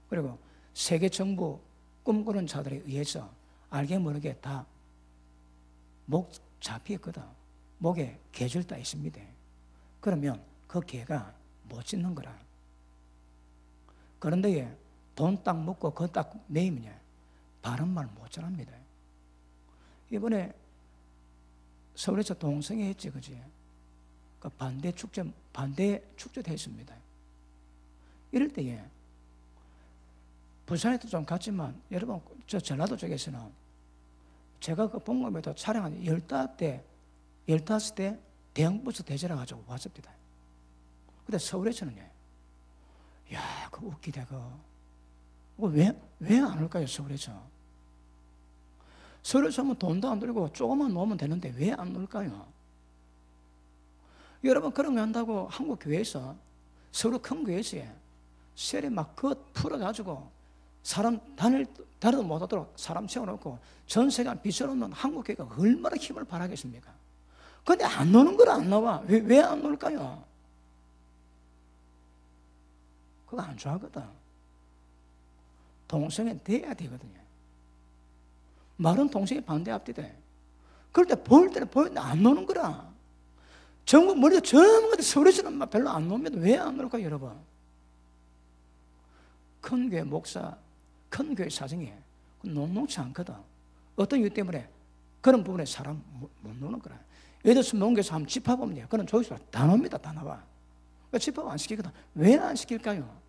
그리고 세계 정부 꿈꾸는 자들에 의해서 알게 모르게 다 목 잡혀 있거든. 목에 개줄 따 있습니다. 그러면 그 개가 못 짖는 거라. 그런데 돈 딱 먹고 그거 딱 내이면 바른 말 못 전합니다. 이번에 서울에서 동성애 했지, 그지? 그 반대 축제도 했습니다. 이럴 때에 부산에도 좀 갔지만 여러분 저 전라도 쪽에서는 제가 그 본감에도 촬영한 15대 대형버스 대절해 가지고 왔습니다. 근데 서울에서는요, 야, 그 웃기다, 왜 안 올까요, 서울에서? 서울에서 하면 돈도 안 들고 조금만 놓으면 되는데 왜 안 올까요? 여러분, 그런 거 한다고 한국 교회에서, 서울 큰 교회에서 세례 막 풀어가지고 사람 다리도 못하도록 사람 세워놓고 전 세계 비춰놓는 한국 교회가 얼마나 힘을 발하겠습니까? 근데 안 노는 걸 안 나와. 왜 안 놀까요? 그거 안 좋아하거든. 동성애 돼야 되거든요. 말은 동성애 반대 앞뒤돼. 그럴 때 보일 때는 보이는데 안 노는 거라. 전국 머리도 전부 서울에서는 별로 안 놉니다. 왜 안 놀까요, 여러분? 큰 교회 목사, 큰 교회 사정이 녹록치 않거든. 어떤 이유 때문에 그런 부분에 사람 못 노는 거라. 예를 들어서 농교에서 한번 집합하면 그런 조회수가 다 나옵니다. 다 나와. 그러니까 집합 안 시키거든. 왜 안 시킬까요?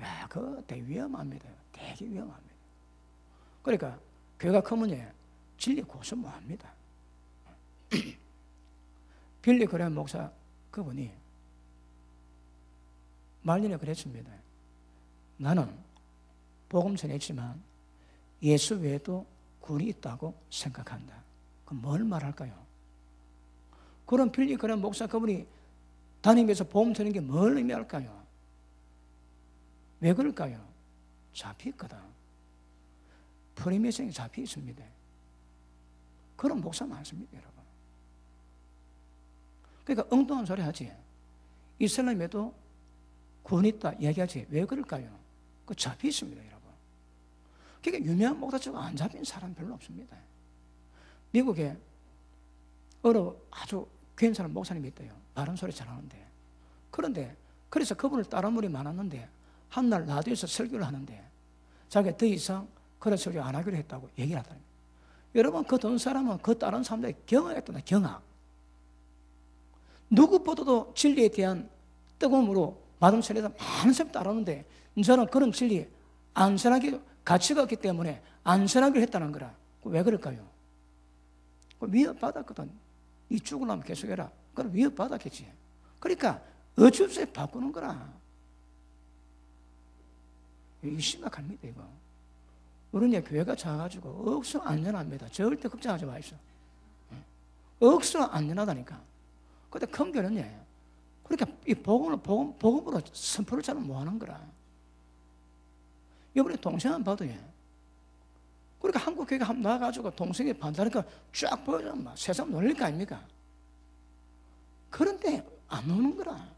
야, 그거 되게 위험합니다. 되게 위험합니다. 그러니까 교회가 크면 진리 고수 못합니다. 빌리 그레이엄 목사 그분이 말년에 그랬습니다. 나는 복음 전했지만 예수 외에도 굴이 있다고 생각한다. 그럼 뭘 말할까요? 그런 빌리 그레이엄 목사 그분이 다니면서 복음 전하는 게 뭘 의미할까요? 왜 그럴까요? 잡혀 있거든. 프리메이슨이 잡혀 있습니다. 그런 목사 많습니다, 여러분. 그러니까 엉뚱한 소리 하지. 이슬람에도 구원이 있다 이야기하지. 왜 그럴까요? 그 잡혀 있습니다, 여러분. 그러니까 유명한 목사처럼 안 잡힌 사람 별로 없습니다. 미국에 아주 괜찮은 목사님이 있대요. 바른 소리 잘하는데. 그런데 그래서 그분을 따르는 분이 많았는데 한날 라디오에서 설교를 하는데 자기가 더 이상 그런 설교 안 하기로 했다고 얘기를 하더라고요. 여러분, 그 돈 사람은 그 다른 사람들이 경악했다, 경악. 누구보다도 진리에 대한 뜨거움으로 마음속에서 많은 사람이 따르는데 저는 그런 진리 안전하게 가치가 없기 때문에 안전하게 했다는 거라. 왜 그럴까요? 위협받았거든. 이 죽으려면 계속해라. 그럼 위협받았겠지. 그러니까 어쩔 수 없이 바꾸는 거라. 이거 심각합니다, 이거. 우리는 교회가 작아가지고 억수 안전합니다. 절대 걱정하지 마십시오. 억수 안전하다니까. 근데 큰 교회는 그러니까 이 복음으로 선포를 잘 못하는 거라. 이번에 동생한 봐도 그러니까 한국 교회가 한번 나와가지고 동생이 반대하니까 쫙 보여주면 세상 놀릴 거 아닙니까? 그런데 안 오는 거라.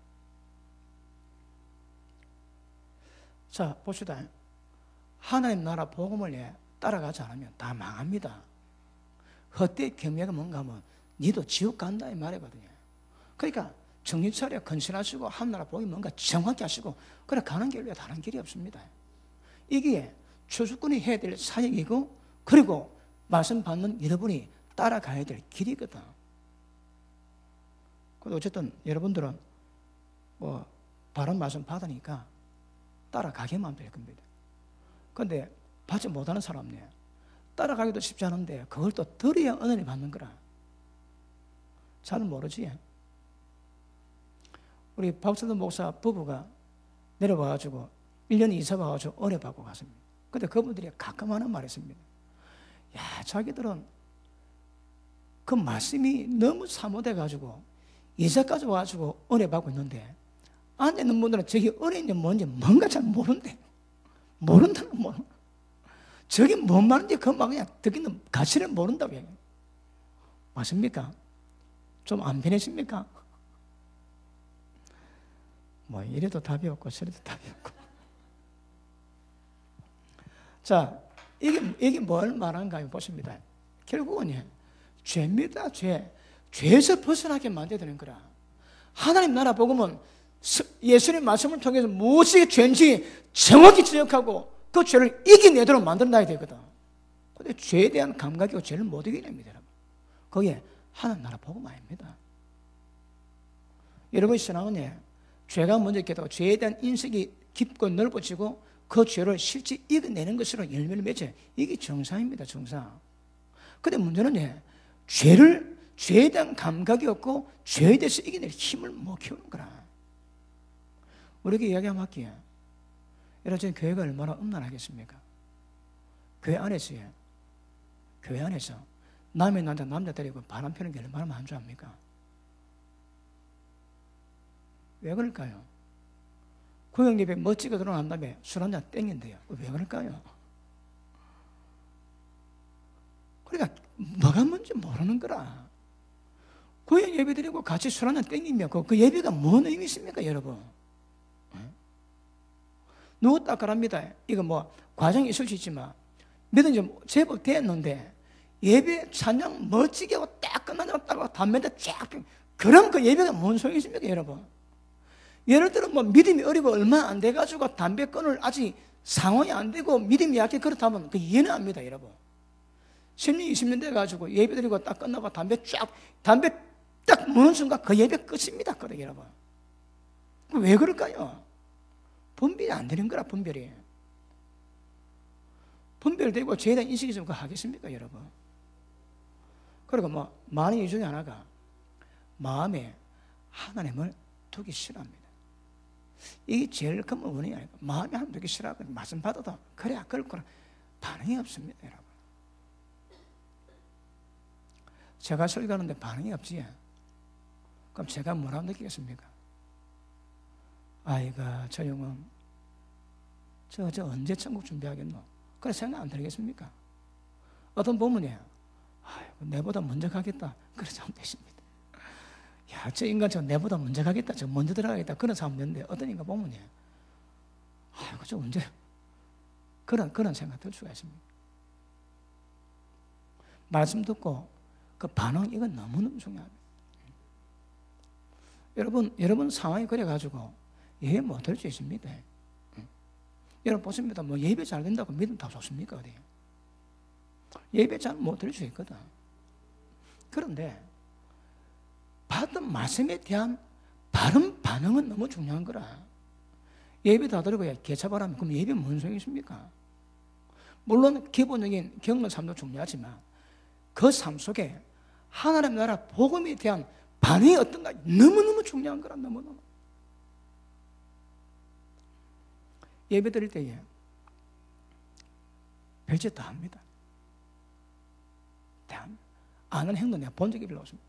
자, 봅시다. 하나님 나라 복음을 따라가지 않으면 다 망합니다. 헛되이 경매가 뭔가 하면 니도 지옥 간다 이 말이거든요. 그러니까 정신 차려 건신하시고 하나님 나라 복음이 뭔가 정확히 하시고 그래 가는 길 외에 다른 길이 없습니다. 이게 추수꾼이 해야 될 사역이고 그리고 말씀 받는 여러분이 따라가야 될 길이거든. 어쨌든 여러분들은 바른 말씀 받으니까 따라가기만 될 겁니다. 그런데 받지 못하는 사람네 따라가기도 쉽지 않은데 그걸 또 들어야 은혜를 받는 거라. 잘 모르지. 우리 박철도 목사 부부가 내려와가지고 1년 이사 와가지고 은혜 받고 갔습니다. 근데 그분들이 가끔 하는 말이 있습니다. 야, 자기들은 그 말씀이 너무 사모돼가지고 이사까지 와가지고 은혜 받고 있는데 안에 있는 분들은 저기 은혜인지 뭔지 뭔가 잘 모른대. 모른다는 뭐. 저게 뭔 말인지 그만 그냥 듣기는 가치를 모른다고 얘기해요. 맞습니까? 좀 안 편해집니까? 뭐 이래도 답이 없고 저래도 답이 없고. 자, 이게 뭘 말하는가 보십니다. 결국은 죄입니다. 죄에서 벗어나게 만들어야 되는 거라. 하나님 나라 복음은 예수님 말씀을 통해서 무엇이 죄인지 정확히 지적하고 그 죄를 이겨내도록 만들어놔야 되거든. 근데 죄에 대한 감각이 죄를 못 이겨냅니다, 여러분. 그게 하나님 나라 복음 아닙니다. 여러분 신앙은 죄가 먼저 있게 되고 죄에 대한 인식이 깊고 넓어지고 그 죄를 실제 이겨내는 것으로 열매를 맺어요. 이게 정상입니다, 정상. 근데 문제는 죄에 대한 감각이 없고 죄에 대해서 이겨낼 힘을 못 키우는 거라. 우리에게 이야기하면 할게요. 여러분, 저는 교회가 얼마나 음란하겠습니까? 교회 안에서 남의 남자 데리고 바람 피는 게 얼마나 많은 줄 압니까? 왜 그럴까요? 구역예배 멋지게 들어난 다음에 술 한잔 땡긴대요. 왜 그럴까요? 그러니까 뭐가 뭔지 모르는 거라. 구역예배 드리고 같이 술 한잔 땡기면 그 예배가 뭔 의미 있습니까, 여러분? 누구 딱가랍니다. 이거 뭐 과정이 있을 수 있지만 믿은 지 제법 됐는데 예배 찬양 멋지게 하고 딱 끝나자고 딱 담배도 쫙 피우고, 그럼 그 예배가 뭔 소용이 있습니까, 여러분? 예를 들어 뭐 믿음이 어리고 얼마 안 돼가지고 담배 끊을 아직 상황이 안 되고 믿음이 약해 그렇다면 그 이해는 압니다, 여러분. 10년, 20년 돼가지고 예배 드리고 딱 끝나고 담배 딱 무는 순간 그 예배 끝입니다, 그래, 여러분. 왜 그럴까요? 분별이 안 되는 거라, 분별이. 분별되고 죄에 대한 인식이 좀 하겠습니까, 여러분? 그리고 뭐 많은 이유 중에 하나가 마음에 하나님을 두기 싫어합니다. 이게 제일 큰 원인이 아니고 마음에 하나님 두기 싫어하고 말씀 받아도 그래야 그렇구나 반응이 없습니다, 여러분. 제가 설교하는데 반응이 없지. 그럼 제가 뭐라고 느끼겠습니까? 아이고, 저 영혼 저 언제 천국 준비하겠노? 그래 생각 안 들겠습니까? 어떤 부모님 아이고, 내보다 먼저 가겠다 그래 사람 되십니다. 야, 저 인간 저 내보다 먼저 가겠다, 저 먼저 들어가겠다 그런 사람 되는데 어떤 인간 보면 아이고, 저 언제 그런 생각 들 수가 있습니다. 말씀 듣고 그 반응, 이건 너무너무 중요합니다. 여러분 상황이 그래가지고 예배 못할 수 있습니다. 여러분 보십니다. 뭐 예배 잘 된다고 믿음 다 좋습니까? 어디? 예배 잘 못할 수 있거든. 그런데 받은 말씀에 대한 바른 반응은 너무 중요한 거라. 예배 다 들고 개차바라면 그럼 예배 뭔 소용이 있습니까? 물론 기본적인 경건 삶도 중요하지만 그 삶 속에 하나님 나라 복음에 대한 반응이 어떤가 너무너무 중요한 거라. 너무너무. 예배 드릴 때에 별짓 다 합니다. 다 합니다. 아는 행동 내가 본 적이 별로 없습니다.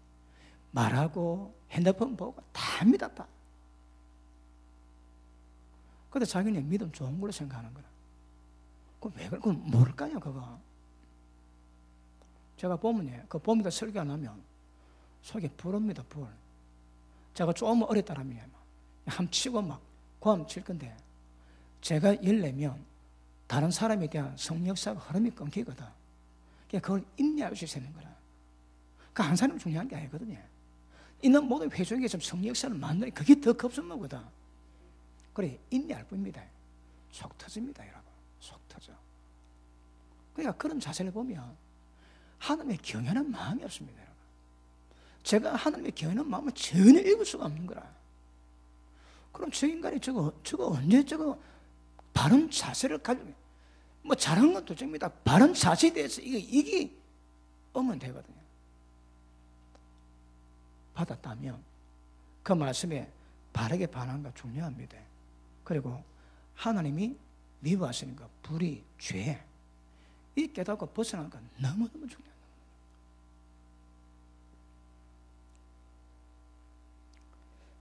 말하고 핸드폰 보고 다 합니다, 다. 근데 자기는 믿음 좋은 걸로 생각하는 거라. 그럼 왜 그래? 그럼 뭘까요, 그거? 제가 보면 그 봄에다 설교 안 하면 속에 불옵니다, 불. 제가 조금 어렸다라면 함 치고 막 고함 칠 건데 제가 열내면 다른 사람에 대한 성역사가 흐름이 끊기거든. 그걸 인내할 수 있는 거라. 그 한 사람이 중요한 게 아니거든요. 있는 모든 회중에게 좀 성역사를 만드는 그게 더 급선한 거거든. 그래, 인내할 뿐입니다. 속 터집니다, 여러분. 속 터져. 그러니까 그런 자세를 보면 하나님의 경외하는 마음이 없습니다, 여러분. 제가 하나님의 경외하는 마음을 전혀 읽을 수가 없는 거라. 그럼 저 인간이 저거 언제 바른 자세를 가지고 뭐 잘하는 건 둘째입니다. 바른 자세에 대해서 이게 오면 되거든요. 받았다면 그 말씀에 바르게 반하는 거 중요합니다. 그리고 하나님이 미워하시는 것, 불의, 죄, 이 깨닫고 벗어나는 건 너무너무 중요합니다.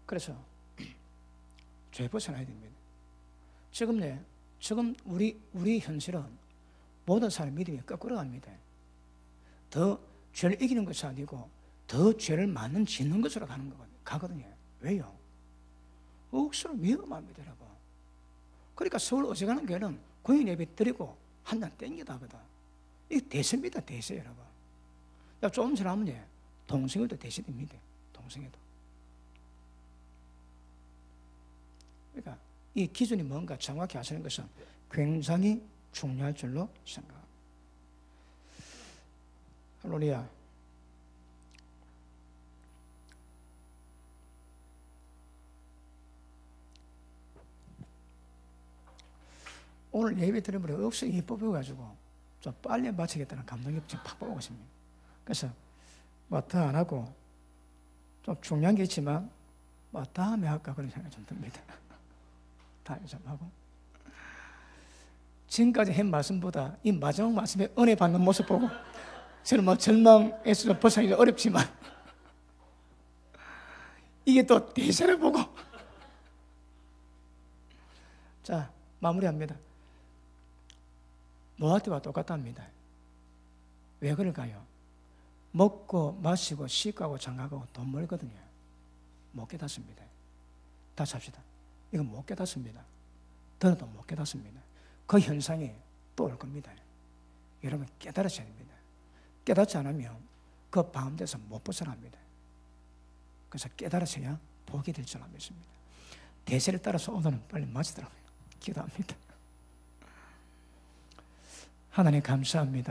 그래서 죄 벗어나야 됩니다. 지금 우리 현실은 모든 사람 믿음이 거꾸로 갑니다. 더 죄를 이기는 것이 아니고 더 죄를 많은 짓는 것으로 가거든요. 왜요? 억수로 위험합니다, 여러분. 그러니까 서울 어지간한 교회는 공연 예배 드리고 한 잔 땡기다 하거든. 이게 대세입니다, 대세, 여러분. 조금 지나면 동성애도 대세됩니다, 동성애도. 그러니까 이 기준이 뭔가 정확히 아시는 것은 굉장히 중요할 줄로 생각합니다. 할렐루야. 오늘 예배 드리면 억수로 예뻐 보여가지고 좀 빨리 마치겠다는 감동이 지금 팍 오고 있습니다. 그래서 뭐 더 안 하고 좀 중요한 게 있지만 뭐 다음에 할까 그런 생각이 좀 듭니다. 다음에 좀 하고. 지금까지 한 말씀보다 이 마지막 말씀에 은혜 받는 모습 보고 저는 뭐 절망에서 좀 벗어나기 어렵지만 이게 또 대세를 보고 자, 마무리합니다. 노아때와 똑같답니다. 왜 그럴까요? 먹고 마시고 시가고 장가가고 돈 벌거든요. 못 깨닫습니다. 다시 합시다. 이거 못 깨닫습니다. 들어도 못 깨닫습니다. 그 현상이 또 올 겁니다. 여러분 깨달으셔야 됩니다. 깨닫지 않으면 그 방음돼서 못 벗어납니다. 그래서 깨달으셔야 복이 될 줄 믿습니다. 대세를 따라서 오늘은 빨리 마치더라고요. 기도합니다. 하나님 감사합니다.